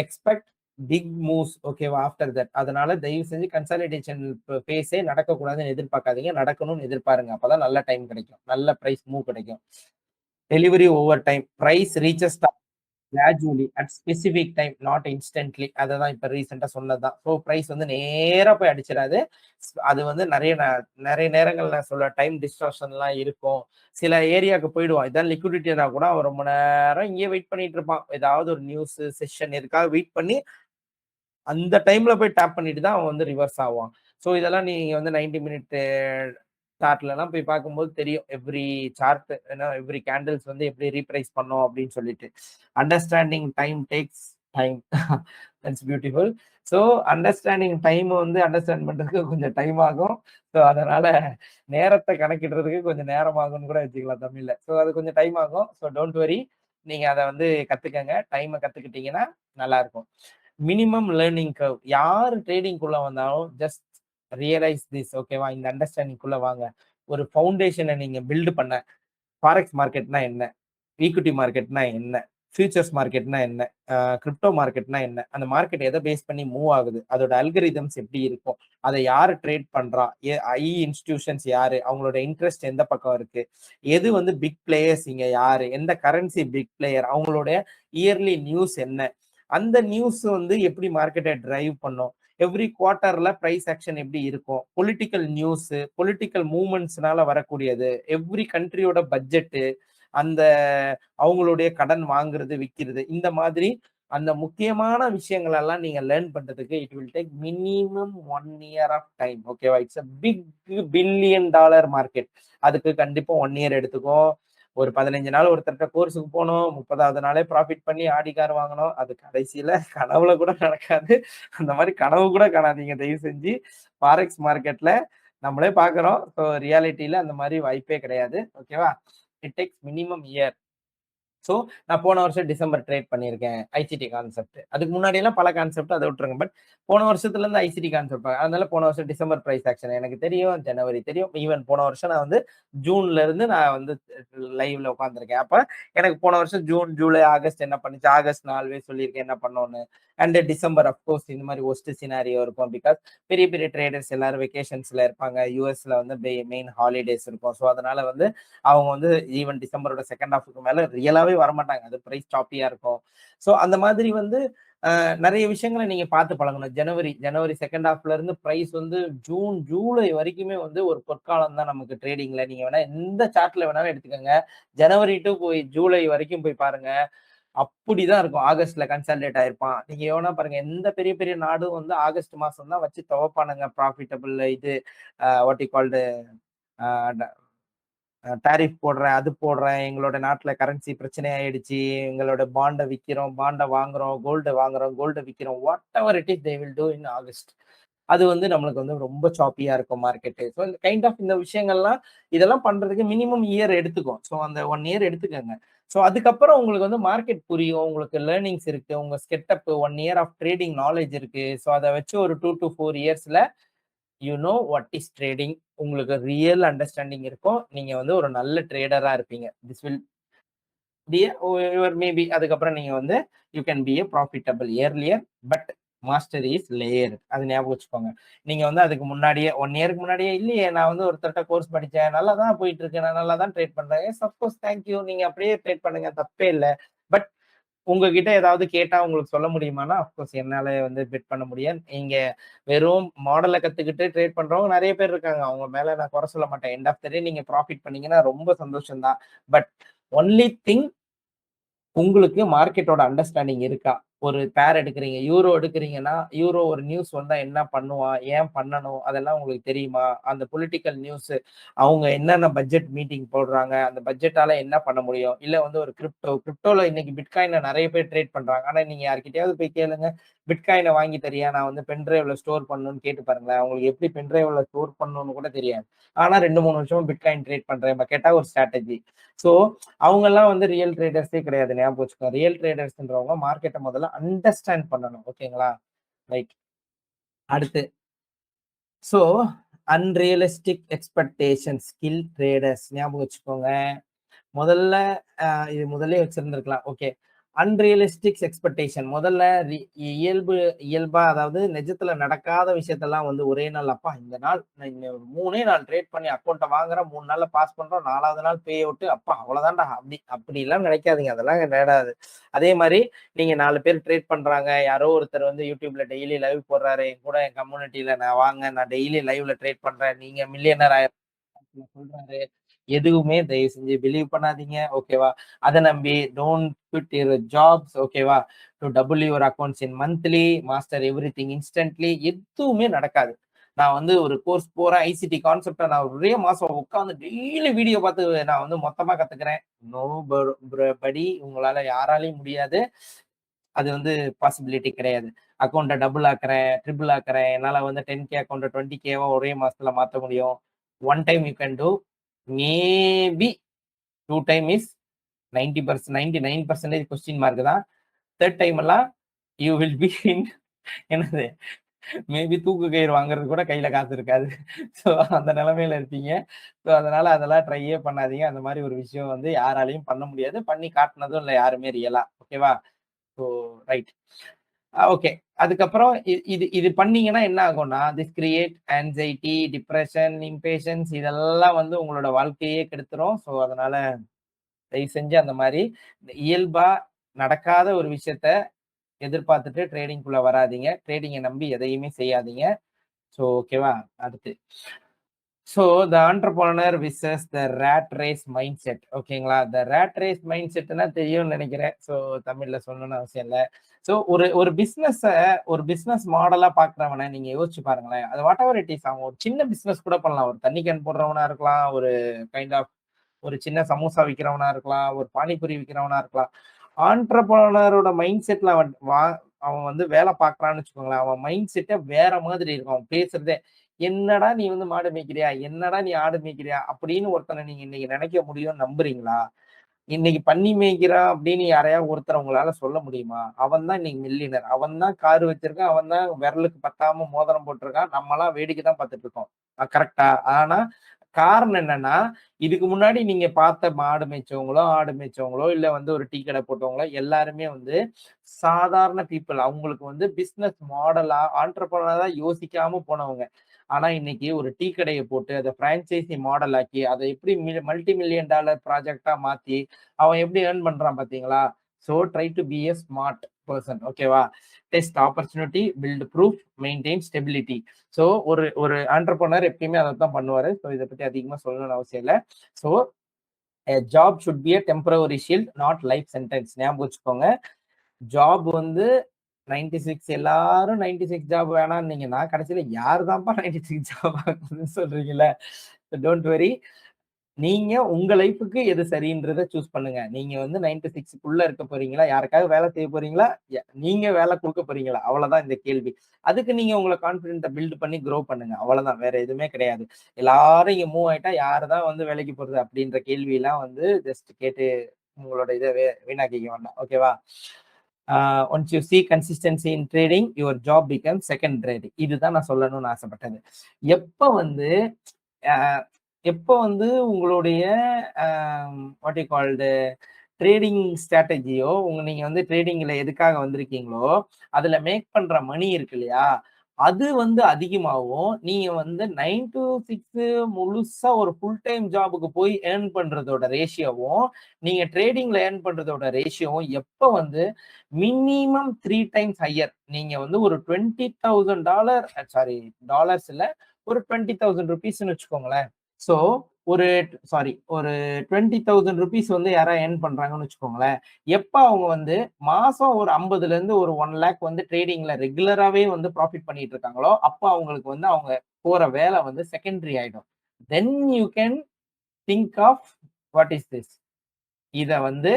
expect big moves ஓகேவா ஆஃப்டர் தட். அதனால தயவு செஞ்சு கன்சாலிடேஷன் பேஸே நடக்கக்கூடாதுன்னு எதிர்பார்க்காதீங்க. நடக்கணும்னு எதிர்பாருங்க. அப்பதான் நல்ல டைம் கிடைக்கும். நல்ல பிரைஸ் மூவ் கிடைக்கும். Delivery over time. Price reaches gradually at specific time not instantly. அததான் இப்ப ரீசெண்டா சொன்னதுதான். ஸோ பிரைஸ் வந்து நேரா போய் அடிச்சிடாது. அது வந்து நிறைய நேரங்கள்ல சொல்ல டைம் டிஸ்டார்ஷன்லாம் இருக்கும். சில ஏரியாவுக்கு போயிடுவான். இதான் லிக்விடிட்டினா கூட அவன் ரொம்ப நேரம் இங்கேயே வெயிட் பண்ணிட்டு இருப்பான். ஏதாவது ஒரு நியூஸ் செஷன் எதுக்காக வெயிட் பண்ணி அந்த டைம்ல போய் டேப் பண்ணிட்டு தான் அவன் வந்து ரிவர்ஸ் ஆவான். ஸோ இதெல்லாம் நீங்க வந்து 90 மினிட் சார்ட்லலாம் போய் பார்க்கும்போது தெரியும். எவ்ரி சார்ட் ஏன்னா எவ்ரி கேண்டில்ஸ் வந்து எப்படி ரீப்ரைஸ் பண்ணோம் அப்படின்னு சொல்லிட்டு. Understanding time takes time. That's beautiful. So understanding time வந்து அண்டர்ஸ்டாண்ட் பண்றதுக்கு கொஞ்சம் டைம் ஆகும். ஸோ அதனால நேரத்தை கணக்கிடுறதுக்கு கொஞ்சம் நேரம் ஆகும்னு கூட வச்சுக்கலாம் தமிழ்ல. ஸோ அது கொஞ்சம் டைம் ஆகும். So don't worry. நீங்க அதை வந்து கத்துக்கங்க. டைமை கத்துக்கிட்டீங்கன்னா நல்லா இருக்கும். Minimum learning curve. யாரு ட்ரேடிங்குள்ள வந்தாலும் ஜஸ்ட் ரியலைஸ் திஸ் ஓகேவா? இந்த அண்டர்ஸ்டாண்டிங்குள்ள வாங்க. ஒரு ஃபவுண்டேஷன நீங்க பில்ட் பண்ண ஃபாரெக்ஸ் மார்க்கெட்னா என்ன? ஈக்விட்டி மார்க்கெட்னா என்ன? ஃபியூச்சர்ஸ் மார்க்கெட்னா என்ன? கிரிப்டோ மார்க்கெட்னா என்ன? அந்த மார்க்கெட் எத பேஸ் பண்ணி மூவ் ஆகுது? அதோட அல்கரிதம்ஸ் எப்படி இருக்கும்? அத யாரு ட்ரேட் பண்றா? இன்ஸ்டிடியூஷன்ஸ் யாரு? அவங்களோட இன்ட்ரெஸ்ட் எந்த பக்கம் இருக்கு? எது வந்து பிக் பிளேயர்ஸ் இங்க யாரு? எந்த கரன்சி பிக் பிளேயர்? அவங்களுடைய இயர்லி நியூஸ் என்ன? அந்த நியூஸ் வந்து எப்படி மார்க்கெட்டை டிரைவ் பண்ணும்? எவ்ரி குவார்ட்டர்ல பிரைஸ் ஆக்ஷன் எப்படி இருக்கும்? பொலிட்டிக்கல் நியூஸ், பொலிட்டிக்கல் மூவ்மெண்ட்ஸ்னால வரக்கூடியது, எவ்ரி கண்ட்ரியோட பட்ஜெட், அந்த அவங்களுடைய கடன் வாங்குறது, விக்கிறது, இந்த மாதிரி அந்த முக்கியமான விஷயங்கள் எல்லாம் நீங்க லேர்ன் பண்றதுக்கு it will take minimum 1 year of time. ஓகேவா? It's a big $1 billion market. அதுக்கு கண்டிப்பா 1 இயர் எடுத்துக்கும். ஒரு 15 நாள் ஒருத்தர்ட்ட கோர்ஸுக்கு போனோம். 30வது நாளே ப்ராஃபிட் பண்ணி ஆடி கார் வாங்கணும். அது கடைசியில கனவுல கூட நடக்காது. அந்த மாதிரி கனவு கூட காணாதீங்க தயவு செஞ்சு. ஃபாரெக்ஸ் மார்க்கெட்ல நம்மளே பார்க்குறோம். ஸோ ரியாலிட்டியில அந்த மாதிரி வாய்ப்பே கிடையாது. ஓகேவா? It takes minimum year. So நான் போன வருஷம் டிசம்பர் ட்ரேட் பண்ணியிருக்கேன் ஐசிடி கான்செப்ட். அதுக்கு முன்னாடி எல்லாம் பல கான்செப்ட் அதை விட்டுருங்க. பட் போன வருஷத்துல இருந்து ஐசிடி கான்செப்ட் அதனால போன வருஷம் டிசம்பர் பிரைஸ் ஆக்ஷன் எனக்கு தெரியும். ஜனவரி தெரியும். ஈவன் போன வருஷம் நான் வந்து ஜூன்ல இருந்து நான் வந்து லைவ்ல உட்காந்துருக்கேன். அப்ப எனக்கு போன வருஷம் ஜூன், ஜூலை, ஆகஸ்ட் என்ன பண்ணுச்சு? ஆகஸ்ட் நான் ஆல்வேஸ் சொல்லியிருக்கேன் என்ன பண்ணோன்னு. அண்ட் டிசம்பர் அப்கோர்ஸ் இந்த மாதிரி ஒஸ்ட் சினாரியோ இருக்கும். பிகாஸ் பெரிய பெரிய ட்ரேடர்ஸ் எல்லாரும் வெக்கேஷன்ஸ்ல இருப்பாங்க. யூஎஸ்ல வந்து மெயின் ஹாலிடேஸ் இருக்கும். ஸோ அதனால வந்து அவங்க வந்து ஈவன் டிசம்பரோட செகண்ட் ஹாஃப்க்கு மேல ரியலாவே வரமாட்டாங்க. அது பிரைஸ் சாப்பியா இருக்கும். ஸோ அந்த மாதிரி வந்து நிறைய விஷயங்களை நீங்க பார்த்து பழகணும். ஜனவரி செகண்ட் ஹாஃப்ல இருந்து பிரைஸ் வந்து ஜூன், ஜூலை வரைக்குமே வந்து ஒரு பொற்காலம் தான் நமக்கு ட்ரேடிங்ல. நீங்க வேணா எந்த சார்ட்ல வேணாலும் எடுத்துக்கோங்க. ஜனவரி டு போய் ஜூலை வரைக்கும் போய் பாருங்க. அப்படிதான் இருக்கும். ஆகஸ்ட்ல கன்சாலிடேட் ஆயிருப்பான். நீங்க எவனா பாருங்க எந்த பெரிய பெரிய நாடும் வந்து ஆகஸ்ட் மாசம் தான் வச்சு துவப்பானுங்க ப்ராஃபிட்டபிள் இது வாட் யூ கால்டு டாரிஃப் போடுறேன், அது போடுறேன், எங்களோட நாட்டுல கரன்சி பிரச்சனை ஆயிடுச்சு, எங்களோட பாண்ட விக்கிறோம், பாண்ட வாங்குறோம், கோல்ட விக்கிறோம், whatever it is they will do in August. அது வந்து நம்மளுக்கு வந்து ரொம்ப சாப்பியா இருக்கும் மார்க்கெட்டு. ஸோ இந்த கைண்ட் ஆஃப் இந்த விஷயங்கள்லாம் இதெல்லாம் பண்றதுக்கு மினிமம் இயர் எடுத்துக்கும். ஸோ அந்த 1 இயர் எடுத்துக்கங்க. ஸோ அதுக்கப்புறம் உங்களுக்கு வந்து மார்க்கெட் புரியும். உங்களுக்கு லேர்னிங்ஸ் இருக்கு. உங்க setup 1 year of trading knowledge இருக்கு. ஸோ அதை வச்சு ஒரு 2 to 4 இயர்ஸ்ல you know what is trading. உங்களுக்கு ரியல் அண்டர்ஸ்டாண்டிங் இருக்கும். நீங்க வந்து ஒரு நல்ல ட்ரேடரா இருப்பீங்க. This will be your maybe அதுக்கப்புறம் நீங்க வந்து you can be a profitable earlier but master is layer. அது ஞாபகம் வச்சுக்கோங்க. நீங்க வந்து அதுக்கு முன்னாடியே 1 இயருக்கு முன்னாடியே இல்லையே நான் வந்து ஒருத்தர்ட்ட கோர்ஸ் படிச்சேன். நல்லா தான் போயிட்டு இருக்கு. நான் நல்லா தான் ட்ரேட் பண்றேன். Yes of course thank you. நீங்க அப்படியே ட்ரேட் பண்ணுங்க. தப்பே இல்ல. பட் உங்ககிட்ட ஏதாவது கேட்டா உங்களுக்கு சொல்ல முடியுமானா, அஃப்கோர்ஸ் என்னால வந்து பெட் பண்ண முடியாது. நீங்க வெறும் மாடல கத்துக்கிட்டு ட்ரேட் பண்றவங்க நெறைய பேர் இருக்காங்க. அவங்க மேல நான் குறை சொல்ல மாட்டேன். எண்ட் ஆஃப் த டே நீங்க ப்ராஃபிட் பண்ணீங்கன்னா ரொம்ப சந்தோஷம் தான். பட் ஒன்லி திங் உங்களுக்கு மார்க்கெட்டோட அண்டர்ஸ்டாண்டிங் இருக்கா? ஒரு பேர் எடுக்குறீங்க. யூரோ எடுக்குறீங்கன்னா, யூரோ ஒரு நியூஸ் வந்தா என்ன பண்ணுவான்? ஏன் பண்ணணும்? அதெல்லாம் உங்களுக்கு தெரியுமா? அந்த பொலிட்டிக்கல் நியூஸ் அவங்க என்னென்ன பட்ஜெட் மீட்டிங் போடுறாங்க? அந்த பட்ஜெட்டால என்ன பண்ண முடியும்? இல்ல வந்து ஒரு கிரிப்டோல இன்னைக்கு பிட்காயின நெறைய பேர் ட்ரேட் பண்றாங்க. ஆனா நீங்க யார்கிட்டயாவது போய் கேளுங்க. பிட்காயின வாங்கி தரியா? நான் வந்து பென் டிரைவ்ல ஸ்டோர் பண்ணணும்னு கேட்டு பாருங்களேன். அவங்களுக்கு எப்படி பென் டிரைவ்ல ஸ்டோர் பண்ணணும்னு கூட தெரியாது. ஆனா 2, 3 வருஷமா பிட்காயின் ட்ரேட் பண்றேன். கேட்டா ஒரு ஸ்ட்ராட்டஜி. ஸோ அவங்கலாம் வந்து ரியல் ட்ரேடர்ஸே கிடையாது. ஞாபகம் வச்சுக்கோங்க. ரியல் ட்ரேடர்ஸ்ன்றவங்க மார்க்கெட்ட முதல்ல அண்டர்ஸ்டாண்ட் பண்ணணும். ஓகேங்களா? ரைட். அடுத்து so unrealistic expectation skill traders ஞாபகம் வச்சுக்கோங்க. முதல்ல இது முதல்லயே வச்சிருந்திருக்கலாம். ஓகே. அன்ரியலிஸ்டிக் எக்ஸ்பெக்டேஷன் முதல்ல இயல்பா அதாவது நிஜத்துல நடக்காத விஷயத்தெல்லாம் வந்து ஒரே நாள் அப்பா இந்த நாள் நான் இந்த 3 நாள் ட்ரேட் பண்ணி அக்கவுண்ட்ட வாங்குறேன். 3 நாள்ல பாஸ் பண்றோம். 4வது நாள் பே அவுட் அப்பா அவ்வளவுதான்டா. அப்படிலாம் நினைக்காதீங்க. அதெல்லாம் நேடாது. அதே மாரி நீங்க 4 பேர் ட்ரேட் பண்றாங்க. யாரோ ஒருத்தர் வந்து YouTubeல டெய்லி லைவ் போடுறாரு. என் கூட என் கம்யூனிட்டில நான் டெய்லி லைவ்ல ட்ரேட் பண்றேன். நீங்க மில்லியனர் சொல்றாரு. எதுவுமே தயவு செஞ்சு பிலீவ் பண்ணாதீங்க. ஓகேவா? அத நம்பி டோன்ட் குவிட் யுவர் ஜாப்ஸ். ஓகேவா? To double your accounts in monthly, master everything instantly எதுவுமே நடக்காது. நான் வந்து ஒரு கோர்ஸ் போறேன். ஐசிடி கான்செப்ட்ட நான் ஒரே மாசம் உட்கார்ந்து டெய்லி வீடியோ பார்த்து நான் வந்து மொத்தமா கத்துக்கிறேன். நோ படி உங்களால யாராலயும் முடியாது. அது வந்து பாசிபிலிட்டி கிடையாது. அக்கவுண்ட்ட டபுள் ஆக்குறேன், ட்ரிபிள் ஆக்குறேன். என்னால வந்து 10K அக்கவுண்ட்ட 20Kவா ஒரே மாசத்துல மாத்த முடியும். One time you can do. Maybe 2 time is 90% 99% question mark தான். 3 டைம் எல்லாம் யூ வில் பி இன் என்னது மேபி தூக்கு கயிறு வாங்குறதுக்கு கூட கையில காசு இருக்காது. ஸோ அந்த நிலைமையில இருப்பீங்க. ஸோ அதனால அதெல்லாம் ட்ரையே பண்ணாதீங்க. அந்த மாரி ஒரு விஷயம் வந்து யாராலயும் பண்ண முடியாது. பண்ணி காட்டுனதும் இல்ல யாருமே ரியலா. ஓகேவா? So right. ஓகே. அதுக்கப்புறம் இது இது பண்ணீங்கன்னா என்ன ஆகும்னா, this create anxiety, depression, impatiens இதெல்லாம் வந்து உங்களோட வாழ்க்கையே கெடுத்துரும். ஸோ அதனால தயவு செஞ்சு அந்த மாரி இயல்பா நடக்காத ஒரு விஷயத்த எதிர்பார்த்துட்டு ட்ரேடிங்குள்ள வராதீங்க. ட்ரேடிங்க நம்பி எதையுமே செய்யாதீங்க. ஸோ ஓகேவா? அடுத்து. So the entrepreneur versus the rat race mind set. ஓகேங்களா? த ராட் ரேஸ் மைண்ட் செட்னா தெரியும்னு நெனைக்கிறேன். ஸோ தமிழ்ல சொல்லணும்னு அவசியம் இல்ல. ஸோ ஒரு ஒரு பிசினஸ் மாடலா பார்க்கிறவன நீங்க யோசிச்சு பாருங்களேன். அது வாட் எவர் இட் இஸ் அவன் ஒரு சின்ன பிசினஸ் கூட பண்ணலாம். ஒரு தண்ணி கேன் போடுறவனா இருக்கலாம். ஒரு கைண்ட் ஆஃப் ஒரு சின்ன சமோசா விக்கிறவனா இருக்கலாம். ஒரு பானிபூரி விக்கிறவனா இருக்கலாம். ஆன்டர்பிரினரோட மைண்ட் செட்ல அவன் வந்து வேலை பார்க்குறான்னு வச்சுக்கோங்களேன். அவன் மைண்ட் செட்டே வேற மாதிரி இருக்கும். அவன் பேசுறதே, "என்னடா நீ வந்து மாடு மேய்க்கிறியா? என்னடா நீ ஆடு மேய்க்கிறியா?" அப்படின்னு ஒருத்தன நீங்க இன்னைக்கு நினைக்க முடியும்னு நம்புறீங்களா? இன்னைக்கு பன்னி மேய்க்கிறான் அப்படின்னு யாரையாவது ஒருத்தர உங்களால சொல்ல முடியுமா? அவன் தான் இன்னைக்கு மில்லியனர். அவன் தான் கார் வச்சிருக்கான். அவன் தான் விரலுக்கு பத்தாம மோதிரம் போட்டிருக்கான். நம்மலாம் வேடிக்கை தான் பார்த்துட்டு இருக்கோம். கரெக்ட்டா? ஆனா காரணம் என்னன்னா, இதுக்கு முன்னாடி நீங்க பார்த்த மாடு மேய்ச்சவங்களோ, ஆடு மேய்ச்சவங்களோ, இல்ல வந்து ஒரு டீ கடை போட்டவங்களோ எல்லாருமே வந்து சாதாரண பீப்பிள். அவங்களுக்கு வந்து பிசினஸ் மாடலா, ஆன்டர்பிரினரா யோசிக்காம போனவங்க. ஆனா இன்னைக்கு ஒரு டீ கடைய போட்டு அத பிரான்சைசி மாடல் ஆக்கி, அத எப்படி மல்டி மில்லியன் டாலர் ப்ராஜெக்ட்டா மாத்தி, அவன் எப்படி ஏர்ன் பண்றான் பார்த்தீங்களா? So try to be a smart person. ஓகேவா? Test opportunity, build proof, maintain stability. So ஒரு ஒரு ஆன்டர்பிரினர் எப்பயுமே அதத்தான் பண்ணுவாரு. சோ இத பத்தி அதிகமா சொல்லணும்னு அவசியம் இல்ல. So a job should be a temporary shield, not life sentence. ஞாபகம் வச்சுக்கோங்க. ஜாப் வந்து 96 எல்லாரும் 96 ஜாப் வேணாம்னீங்கன்னா, கடைசியில யாரு தான்ப்பா 96 ஜாப் ஆகுதுன்னு சொல்றீங்கல்ல. Don't worry. நீங்க உங்க லைஃப்க்கு எது சரின்றத சூஸ் பண்ணுங்க. நீங்க வந்து 96க்குள்ள இருக்க போறீங்களா? யாருக்காவது வேலை செய்ய போறீங்களா? நீங்க வேலை குடுக்க போறீங்களா? அவ்வளவுதான் இந்த கேள்வி. அதுக்கு நீங்க உங்கள கான்ஃபிடென்ட்ட பில்ட் பண்ணி குரோ பண்ணுங்க. அவ்வளவுதான். வேற எதுவுமே கிடையாது. எல்லாரும் இங்க மூவ் ஆயிட்டா யாரு தான் வந்து வேலைக்கு போறது? அப்படின்ற கேள்வியெல்லாம் வந்து ஜஸ்ட் கேட்டு உங்களோட இத வீணாக்கிக்க வேண்டாம். ஓகேவா? Once you see consistency in trading, your job becomes secondary. இதுதான் நான் சொல்லணும்னு ஆசைப்பட்டது. எப்ப வந்து அ எப்போ வந்து உங்களுடைய வாட் யூ கால்டு ட்ரேடிங் ஸ்ட்ராட்டஜியோ நீங்க வந்து ட்ரேடிங்ல எதுக்காக வந்திருக்கீங்களோ அதுல மேக் பண்ற மணி இருக்கு இல்லையா அது வந்து அதிகமாகும். நீங்க வந்து 9 to 6 முழுசா ஒரு ஃபுல் டைம் ஜாபுக்கு போய் ஏர்ன் பண்றதோட ரேஷியோவும் நீங்க ட்ரேடிங்ல ஏர்ன் பண்றதோட ரேஷியோவும் எப்ப வந்து மினிமம் 3 டைம்ஸ் ஹையர். நீங்க வந்து ஒரு $20,000 சாரி டாலர்ஸ் இல்ல ஒரு 20,000 ருபீஸ்ன்னு வச்சுக்கோங்களேன். சோ ஒரு ஒரு 20,000 ரூபீஸ் வந்து யாராவது ஏர்ன் பண்றாங்கன்னு வச்சுக்கோங்களேன். எப்ப அவங்க வந்து மாசம் ஒரு 50ல இருந்து ஒரு 1 லேக் வந்து ட்ரேடிங்ல ரெகுலராவே வந்து ப்ராஃபிட் பண்ணிட்டு இருக்காங்களோ, அப்ப அவங்களுக்கு வந்து அவங்க போற வேலை வந்து செகண்டரி ஆயிடும். Then you can think of what is this? இத வந்து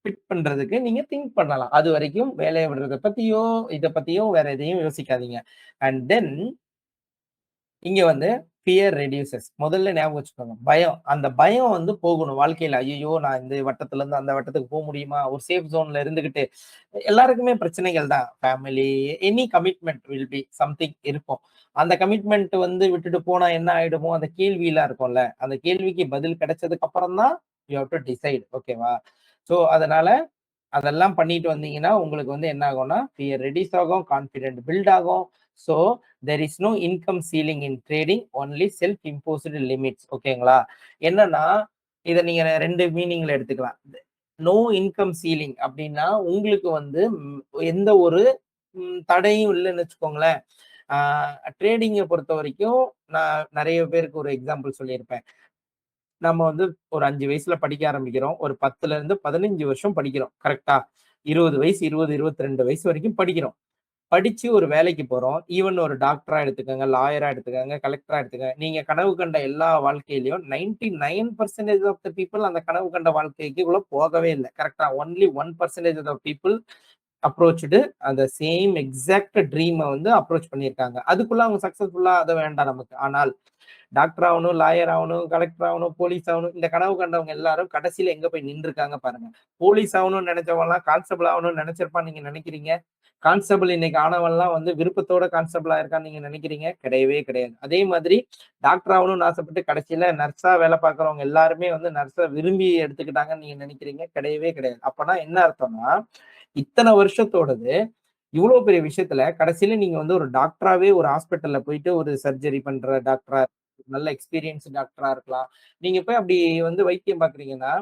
ஃபிட் பண்றதுக்கு நீங்க திங்க் பண்ணலாம். அதுவரைக்கும் வேலைய விடுறத பத்தியோ, இத பத்தியோ வேற எதையும் யோசிக்காதீங்க. அண்ட் தென் இங்க வந்து ஃபியர் ரெட்யூசஸ். முதல்ல ஞாபகம் வச்சுக்கோங்க. பயம். அந்த பயம் வந்து போகணும் வாழ்க்கையில. ஐய்யயோ! நான் இந்த வட்டத்துல இருந்து அந்த வட்டத்துக்கு முடியுமா? ஒரு சேஃப் ஜோன்ல இருந்துகிட்டு எல்லாருக்குமே பிரச்சனைகள் தான். Family, any commitment will be something இருக்கும். அந்த கமிட்மெண்ட் வந்து விட்டுட்டு போனா என்ன ஆயிடுமோ? அந்த கேள்விலாம் இருக்கும்ல. அந்த கேள்விக்கு பதில் கிடைச்சதுக்கு அப்புறம் தான் யூ ஹேவ் டூ டிசைட். ஓகேவா? ஸோ அதனால அதெல்லாம் பண்ணிட்டு வந்தீங்கன்னா, உங்களுக்கு வந்து என்ன ஆகும்னா, ஃபியர் ரெட்யூஸ் ஆகும், கான்ஃபிடென்ட் பில்ட் ஆகும். So there is no income ceiling in trading. Only self imposed limits. ஓகேங்களா? என்னன்னா, இத நீங்க 2 மீனிங்ல எடுத்துக்கலாம். நோ இன்கம் சீலிங் அப்டின்னா, உங்களுக்கு வந்து எந்த ஒரு தடையும் இல்லன்னு வச்சுக்கோங்களேன். ஆ ட்ரேடிங்க பொறுத்தவரைக்கும், நான் நெறைய பேருக்கு ஒரு எக்ஸாம்பிள் சொல்லியிருப்பேன். நம்ம வந்து ஒரு 5 வயசுல படிக்க ஆரம்பிக்கிறோம். ஒரு 10ல இருந்து 15 வருஷம் படிக்கிறோம். கரெக்ட்டா? 20 வயசு, 20, 22 வயசு வரைக்கும் படிக்கிறோம். படிச்சு ஒரு வேலைக்கு போறோம். ஈவன் ஒரு டாக்டரா எடுத்துக்கங்க, லாயரா எடுத்துக்கங்க, கலெக்டரா எடுத்துக்கங்க. நீங்க கனவு கண்ட எல்லா வாழ்க்கையிலயும் 99% ஆஃப் த பீப்பிள் அந்த கனவு கண்ட வாழ்க்கைக்குள்ள போகவே இல்ல. கரெக்ட்டா? ஒன்லி 1% ஆஃப் பீப்பிள் அப்ரோச்டு அந்த சேம் எக்ஸாக்ட் ட்ரீம வந்து அப்ரோச் பண்ணியிருக்காங்க. அதுக்குள்ள அவங்க சக்சஸ்ஃபுல்லா அது வேண்டாம் நமக்கு. ஆனால் டாக்டர் ஆவணும், லாயர் ஆவணும், கலெக்டர் ஆவணும், போலீஸ் ஆவணும். இந்த கனவு கண்டவங்க எல்லாரும் கடைசியில எங்க போய் நின்றுருக்காங்க பாருங்க. போலீஸ் ஆவணும்னு நெனைச்சவன்லாம் கான்ஸ்டபிள் ஆவணும்னு நெனைச்சிருப்பான்னு நீங்க நெனைக்கிறீங்க? கான்ஸ்டபிள் இன்னைக்கு ஆனவன்லாம் வந்து விருப்பத்தோட கான்ஸ்டபிள் ஆயிருக்கான்னு நீங்க நெனைக்கிறீங்க? கிடையவே கிடையாது. அதே மாதிரி டாக்டர் ஆவணும்னு ஆசைப்பட்டு கடைசியில நர்ஸா வேலை பார்க்கிறவங்க எல்லாருமே வந்து நர்ஸ விரும்பி எடுத்துக்கிட்டாங்கன்னு நீங்க நெனைக்கிறீங்க? கிடையவே கிடையாது. அப்பன்னா என்ன அர்த்தம்னா, இத்தன வருஷத்தோடது இவ்ளோ பெரிய விஷயத்துல கடைசியில நீங்க வந்து ஒரு டாக்டராவே ஒரு ஹாஸ்பிட்டல்ல போயிட்டு ஒரு சர்ஜரி பண்ற டாக்டரா நல்ல எக்ஸ்பீரியன்ஸ் டாக்டரா இருக்கலாம். நீங்க போய் அப்படி வந்து வைத்தியம் பார்க்குறீங்கன்னா,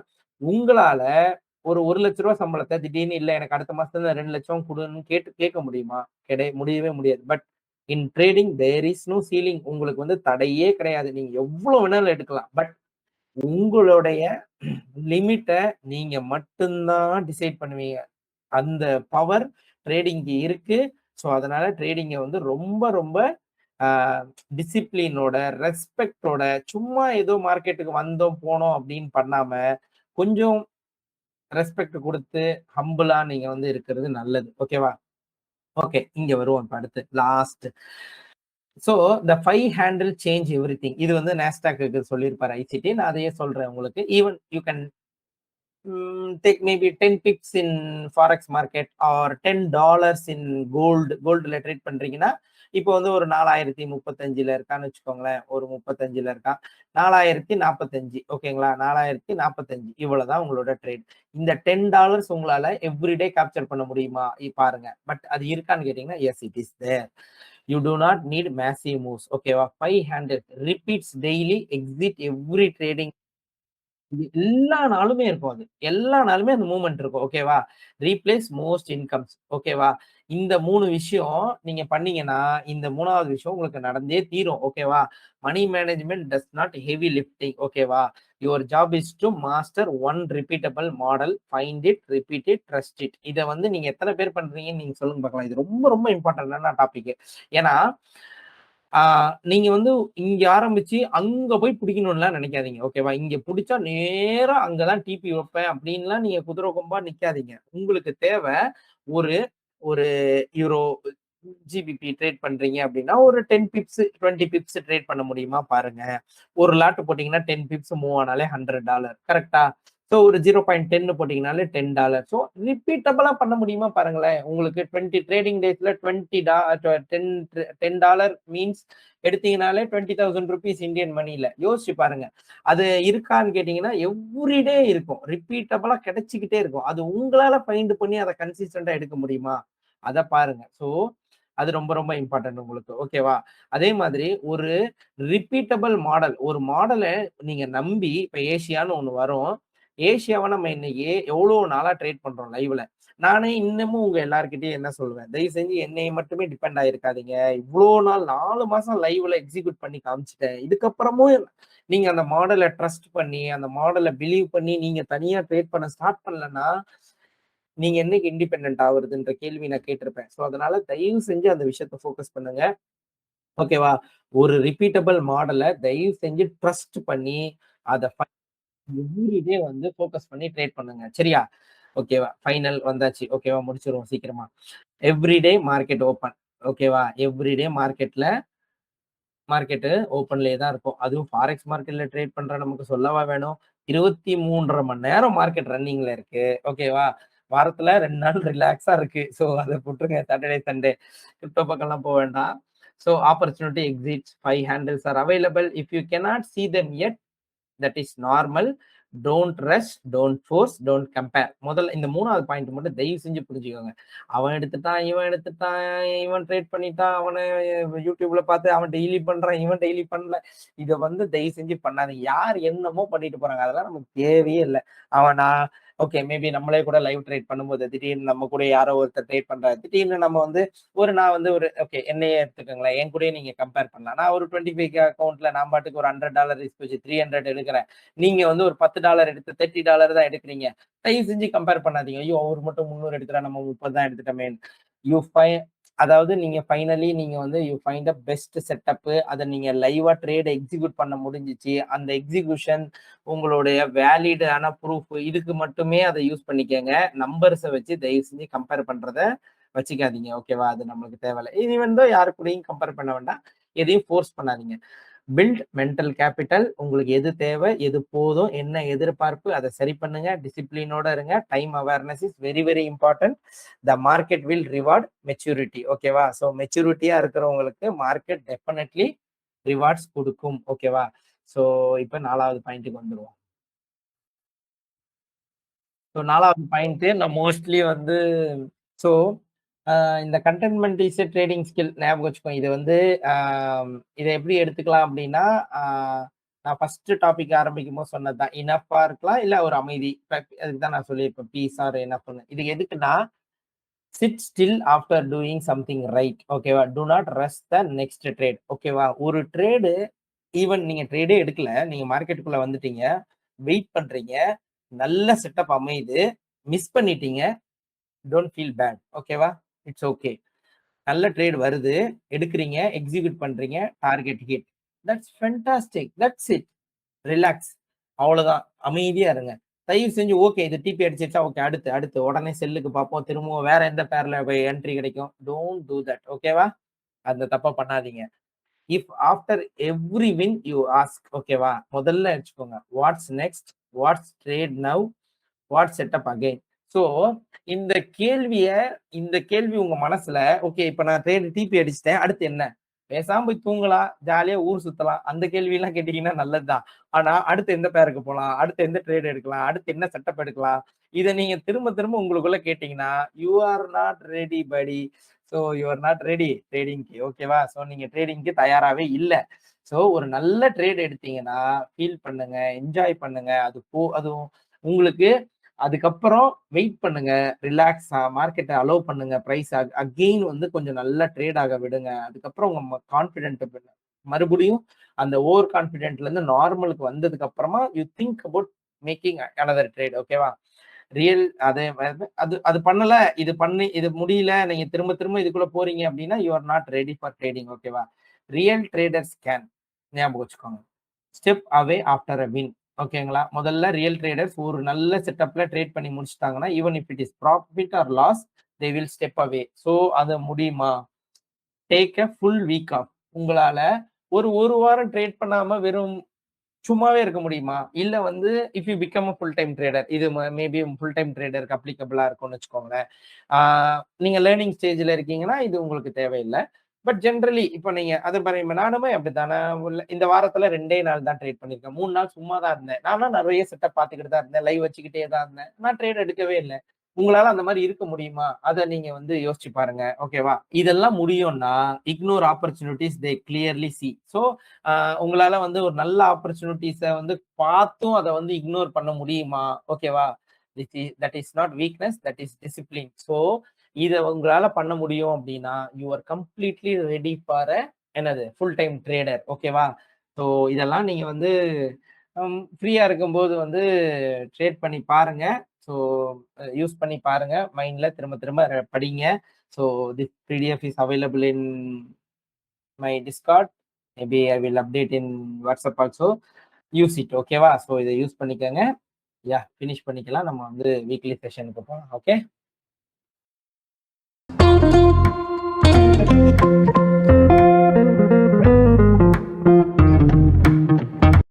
உங்களால ஒரு ரூ. 1,00,000 சம்பளத்த திடீர்னு இல்ல எனக்கு அடுத்த மாசத்துல 2,00,000 குடுன்னு கேட்க முடியுமா? முடியவே முடியாது. But in trading there is no ceiling. உங்களுக்கு வந்து தடையே கிடையாது. நீங்க எவ்வளோ வேணாலும் எடுக்கலாம். பட் உங்களுடைய லிமிட்ட நீங்க மட்டும் தான் டிசைட் பண்ணுவீங்க. அந்த பவர் ட்ரேடிங்க்கு இருக்கு. ஸோ அதனால ட்ரேடிங்க வந்து ரொம்ப ரொம்ப ஆ டிசிப்ளினோட, ரெஸ்பெக்ட்டோட சும்மா ஏதோ மார்க்கெட்டுக்கு வந்தோம், போனோம் அப்படின்னு பண்ணாம, கொஞ்சம் ரெஸ்பெக்ட் குடுத்து, ஹம்பிளா நீங்க வந்து இருக்கிறது நல்லது. ஓகேவா? ஓகே. இங்க வருவோம் இப்ப அடுத்து. Last. So the 5 handle change everything. இது வந்து நாஸ்டாக்க்கு சொல்லியிருப்பாரு ஐசிடி. நான் அதையே சொல்றேன் உங்களுக்கு. Even you can take maybe 10 pips in forex market or $10 in கோல்டுல trade பண்றீங்கன்னா, இப்போ வந்து ஒரு 4035ல இருக்கான்னு வச்சுக்கோங்களேன். ஒரு 35ல இருக்கான். 4045 ஓகேங்களா? 4045 இவ்வளவுதான் உங்களோட ட்ரேட். இந்த $10 உங்களால எவ்ரிடே கேப்சர் பண்ண முடியுமா? பாருங்க. பட் அது இருக்கான்னு கேட்டீங்கன்னா, yes it is there. You do not need massive moves. ஓகேவா? 5 handle repeats daily exit every trading. இது எல்லா நாளுமே இருக்கும் அது. எல்லா நாளுமே அந்த மூவ்மெண்ட் இருக்கும். ஓகேவா? Replace most incomes. ஓகேவா? இந்த 3 விஷயம் நீங்க பண்ணீங்கன்னா, இந்த 3வது விஷயம் உங்களுக்கு நடந்தே தீரும். ஓகேவா? Money management does not heavy lifting. ஓகேவா? Your job is to master one repeatable model. Find it, repeat it, trust it. இத வந்து நீங்க எத்தன பேர் பண்றீங்கன்னு நீங்க சொல்லுங்க பார்க்கலாம். இது ரொம்ப ரொம்ப இம்பார்ட்டன்டான டாபிக். ஏன்னா, ஆ நீங்க வந்து இங்க ஆரம்பிச்சு அங்க போய் புடிக்கணும்லாம் நினைக்காதீங்க. ஓகேவா? இங்க புடிச்சா நேரா அங்க தான் டிபி வைப்பேன் அப்டின்லாம் நீங்க குதிரை கொம்பா நிக்காதீங்க. உங்களுக்கு தேவ ஒரு ஒரு யூரோ, ஜிபிபி ட்ரேட் பண்றீங்க அப்டின்னா, ஒரு 10 பிப்ஸ், 20 பிப்ஸ் ட்ரேட் பண்ண முடியுமா பாருங்க. ஒரு லாட் போட்டீங்கன்னா 10 பிப்ஸ் மூவ் ஆனாலே $100. கரெக்ட்டா? ஸோ ஒரு 0.10 போட்டீங்கனாலே $10. ஸோ ரிப்பீட்டபிளா பண்ண முடியுமா பாருங்களேன். உங்களுக்கு 20 ட்ரேடிங் டேஸ்ல 20 $10 மீன்ஸ் எடுத்தீங்கனாலே ₹20,000 இந்தியன் மணில. யோசிச்சு பாருங்க. அது இருக்கான்னு கேட்டீங்கன்னா, எவ்ரிடே இருக்கும். ரிப்பீட்டபிளா கிடைச்சுக்கிட்டே இருக்கும். அது உங்களால ஃபைண்ட் பண்ணி அத கன்சிஸ்டன்ட்டா எடுக்க முடியுமா? அத பாருங்க. ஸோ அது ரொம்ப ரொம்ப இம்பார்ட்டன்ட் உங்களுக்கு. ஓகேவா? அதே மாதிரி ஒரு ரிப்பீட்டபிள் மாடல். ஒரு மாடல நீங்க நம்பி இப்ப ஏசியான்னு ஒண்ணு வரும். ஏசியாவ நம்ம இன்னைக்கு எவ்வளோ நாளா ட்ரேட் பண்றோம் லைவ்ல. நானே இன்னமும் உங்க எல்லார்கிட்டயும் என்ன சொல்லுவேன், தயவு செஞ்சு என்னைய மட்டுமே டிபெண்ட் ஆயிருக்காதீங்க. இவ்ளோ நாள் 4 மாசம் லைவ்ல எக்ஸிக்யூட் பண்ணி காமிச்சுட்டேன். இதுக்கப்புறமும் நீங்க அந்த மாடல ட்ரஸ்ட் பண்ணி, அந்த மாடல பிலீவ் பண்ணி நீங்க தனியா ட்ரேட் பண்ண ஸ்டார்ட் பண்ணலன்னா, நீங்க என்னைக்கு இண்டிபெண்டன்ட் ஆவுறதுன்ற கேள்வி நான் கேட்டிருப்பேன். ஸோ அதனால தயவு செஞ்சு அந்த விஷயத்த ஃபோக்கஸ் பண்ணுங்க. ஓகேவா? ஒரு ரிப்பீட்டபிள் மாடல தயவு செஞ்சு ட்ரஸ்ட் பண்ணி, அத எவ்ரி டே வந்து ஃபோக்கஸ் பண்ணி ட்ரேட் பண்ணுங்க. சரியா? ஓகேவா? ஃபைனல் வந்தாச்சு. ஓகேவா? முடிச்சிருவோம் சீக்கிரமா. Every day market open. ஓகேவா? எவ்ரி டே மார்க்கெட்டு ஓப்பன்லயே தான் இருக்கும். அதுவும் ஃபாரெக்ஸ் மார்க்கெட்ல ட்ரேட் பண்ற நமக்கு சொல்லவா வேணும்? 23 1/2 மணி நேரம் மார்க்கெட் ரன்னிங்ல இருக்கு. ஓகேவா? வாரத்துல 2 நாள் ரிலாக்ஸா இருக்கு. ஸோ அத விட்டுருங்க. சாட்டர்டே, சண்டே கிரிப்டோ பக்கம்லாம் போ வேண்டாம். So opportunity exits 5 handles are available. If you cannot sea them yet that is normal. Don't rush, don't force, don't compare. முதல்ல இந்த 3வது பாயிண்ட் மட்டும் தயவு செஞ்சு புரிஞ்சுக்கோங்க. அவன் எடுத்துட்டான், இவன் எடுத்துட்டான், இவன் ட்ரேட் பண்ணிட்டான், அவன யூடியூப்ல பார்த்து அவன் டெய்லி பண்றான், இவன் டெய்லி பண்ணல. இத வந்து தயவு செஞ்சு பண்ணாதீங்க. யார் என்னமோ பண்ணிட்டு போறாங்க. அதெல்லாம் நமக்கு தேவையே இல்ல. அவன் நான் ஓகே மேபி நம்மளே கூட லைவ் ட்ரேட் பண்ணும்போது திடீர்னு நம்ம கூட யாரோ ஒருத்தர் ட்ரேட் பண்றாரு. திடீர்னு நம்ம வந்து நான் வந்து ஒரு ஓகே என்னையே எடுத்துக்கோங்களேன். என் கூடயே நீங்க கம்பேர் பண்ணலாம். நான் ஒரு 25K அக்கவுண்ட்ல நான் பாட்டுக்கு ஒரு $100 ரிஸ்க் வச்சு 300 எடுக்கிறேன். நீங்க வந்து ஒரு $10 எடுத்து $30 தான் எடுக்கிறீங்க. தயவு செஞ்சு கம்பேர் பண்ணாதீங்க. ஐயோ! அவரு மட்டும் 300 எடுக்கிறா, நம்ம 30 தான் எடுத்துட்டோமேன்னு. யூ ஃபை அதாவது நீங்க ஃபைனலி நீங்க வந்து you find the best setup. அத நீங்க லைவா ட்ரேட் எக்ஸிக்யூட் பண்ண முடிஞ்சுச்சு. அந்த எக்ஸிகியூஷன் உங்களுடைய வேலிடான ப்ரூஃப் இதுக்கு மட்டுமே அத யூஸ் பண்ணிக்கங்க. நம்பர்ஸ வச்சு தயவு செஞ்சு கம்பேர் பண்றத வச்சுக்காதீங்க. ஓகேவா? அது நம்மளுக்கு தேவையில்ல. ஈவன் தோ யாரு கூடயும் கம்பேர் பண்ண வேண்டாம். எதையும் ஃபோர்ஸ் பண்ணாதீங்க. Build mental capital. உங்களுக்கு எது தேவை, எது போதும், என்ன எதிர்பார்ப்பு, அதை சரி பண்ணுங்க. டிசிப்ளினோட இருங்க. Time awareness is very very important. The market will reward maturity. ஓகேவா? ஸோ மெச்சூரிட்டியா இருக்கிறவங்களுக்கு மார்க்கெட் டெஃபினெட்லி ரிவார்ட்ஸ் கொடுக்கும். ஓகேவா? ஸோ இப்போ 4வது பாயிண்ட்டுக்கு வந்துருவோம். ஸோ 4வது பாயிண்ட் நான் மோஸ்ட்லி வந்து ஸோ இந்த contentment is a trading skill ஞாபகம் வச்சுக்கோங்க. இது வந்து இதை எப்படி எடுத்துக்கலாம் அப்படின்னா, நான் ஃபர்ஸ்ட் டாபிக் ஆரம்பிக்கும்போது சொன்னதுதான். இனஃபா இருக்கலாம், இல்ல ஒரு அமைதி. அதுக்கு தான் நான் சொல்லியிருப்பேன் பீஸ் ஆர் இனஃப்னு. இது எதுக்குன்னா, sit still after doing something right. ஓகேவா? Do not rush the next trade. ஓகேவா? ஒரு ட்ரேடு ஈவன் நீங்க ட்ரேடே எடுக்கல. நீங்க மார்க்கெட்டுக்குள்ள வந்துட்டீங்க. வெயிட் பண்றீங்க. நல்ல செட்டப் அமையுது. மிஸ் பண்ணிட்டீங்க. Don't feel bad. ஓகேவா? It's okay. நல்ல ட்ரேட் வருது. எடுக்குறீங்க, எக்ஸிக்யூட் பண்றீங்க, target hit. That's fantastic. That's it. Relax. அவ்வளோதான். அமைதியா இருங்க. தயவு செஞ்சு ஓகே இது டிபி அடிச்சிருச்சா, ஓகே அடுத்து அடுத்து உடனே செல்லுக்கு பார்ப்போம். திரும்பவும் வேற எந்த பேர்ல போய் என்ட்ரி கிடைக்கும். Don't do that. ஓகேவா? அந்த தப்ப பண்ணாதீங்க. If after every win you ask. ஓகேவா? முதல்ல வச்சுக்கோங்க. What's next? What's trade now? What setup again. So இந்த கேள்விய இந்த கேள்வி உங்க மனசுல ஓகே இப்ப நான் ட்ரேட் டிபி அடிச்சுட்டேன். அடுத்து என்ன? பேசாம போய் தூங்கலாம், ஜாலியா ஊர் சுத்தலாம். அந்த கேள்வியெல்லாம் கேட்டீங்கன்னா நல்லதுதான். ஆனா அடுத்து எந்த பேருக்கு போலாம்? அடுத்து எந்த ட்ரேட் எடுக்கலாம்? அடுத்து என்ன செட்டப் எடுக்கலாம்? இத நீங்க திரும்ப திரும்ப உங்களுக்குள்ள கேட்டீங்கன்னா, யூ ஆர் நாட் ரெடி படி. So you are not ready ட்ரேடிங்க்கு. ஓகேவா? ஸோ நீங்க ட்ரேடிங்க்கு தயாராவே இல்ல. ஸோ ஒரு நல்ல ட்ரேட் எடுத்தீங்கன்னா, ஃபீல் பண்ணுங்க, என்ஜாய் பண்ணுங்க. அதுவும் உங்களுக்கு அதுக்கப்புறம் வெயிட் பண்ணுங்க. ரிலாக்ஸா மார்க்கெட்ட அலோவ் பண்ணுங்க. பிரைஸ் அகெயின் வந்து கொஞ்சம் நல்லா ட்ரேட் ஆக விடுங்க. அதுக்கப்புறம் உங்க கான்ஃபிடென்ட் மறுபடியும் அந்த ஓவர் கான்ஃபிடென்ட்ல இருந்து நார்மலுக்கு வந்ததுக்கு அப்புறமா you think about making another trade. ஓகேவா? ரியல் அது அது அது பண்ணல. இது முடியல. நீங்க திரும்ப திரும்ப இதுக்குள்ள போறீங்க அப்படின்னா, you are not ready for trading. ஓகேவா? Real traders can. ஞாபகம் வச்சுக்கோங்க. Step away after a win. ஓகேங்களா? முதல்ல ரியல் ட்ரேடர்ஸ் ஒரு நல்ல செட்டப்ல ட்ரேட் பண்ணி முடிச்சுட்டாங்கன்னா, even if it is profit or loss, they will step away. So அது முடியுமா? Take a full week off. உங்களால ஒரு 1 வாரம் ட்ரேட் பண்ணாம வெறும் சும்மாவே இருக்க முடியுமா? இல்ல வந்து if you become a full time trader. இது மேபி ஃபுல் டைம் ட்ரேடருக்கு அப்ளிகபிளா இருக்கும்னு வச்சுக்கோங்களேன். ஆ நீங்க லேர்னிங் ஸ்டேஜ்ல இருக்கீங்கன்னா, இது உங்களுக்கு தேவையில்ல. பட் ஜெனரலி இப்ப நீங்க அது பாருங்க நானுமே அப்படித்தான். நான் இந்த வாரத்துல 2டே நாள் தான் ட்ரேட் பண்ணியிருக்கேன். 3 நாள் சும்மா தான் இருந்தேன். நானா நெறைய செட்டப் பார்த்துக்கிட்டு தான் இருந்தேன். லைவ் வச்சுக்கிட்டே தான் இருந்தேன். நான் ட்ரேட் எடுக்கவே இல்ல. உங்களால அந்த மாரி இருக்க முடியுமா? அத நீங்க வந்து யோசிச்சு பாருங்க. ஓகேவா? இதெல்லாம் முடியும்னா, இக்னோர் ஆப்பர்ச்சுனிட்டீஸ் தே கிளியர்லி சி. சோ உங்களால வந்து ஒரு நல்ல ஆப்பர்ச்சுனிட்டீஸ வந்து பார்த்தும் அத வந்து இக்னோர் பண்ண முடியுமா? ஓகேவா? That is not weakness, that is discipline. So இதை உங்களால பண்ண முடியும் அப்படின்னா you are completely ready for என்னது ஃபுல் டைம் ட்ரேடர். ஓகேவா? ஸோ இதெல்லாம் நீங்க வந்து ஃப்ரீயா இருக்கும்போது வந்து ட்ரேட் பண்ணி பாருங்க. ஸோ யூஸ் பண்ணி பாருங்க. மைண்ட்ல திரும்ப திரும்ப படிங்க. So this PDF is available in my Discord. Maybe I will update in WhatsApp also. Use it. ஓகேவா? ஸோ இதை யூஸ் பண்ணிக்கோங்க. யா ஃபினிஷ் பண்ணிக்கலாம். நம்ம வந்து வீக்லி செஷனுக்கு போகலாம். ஓகே.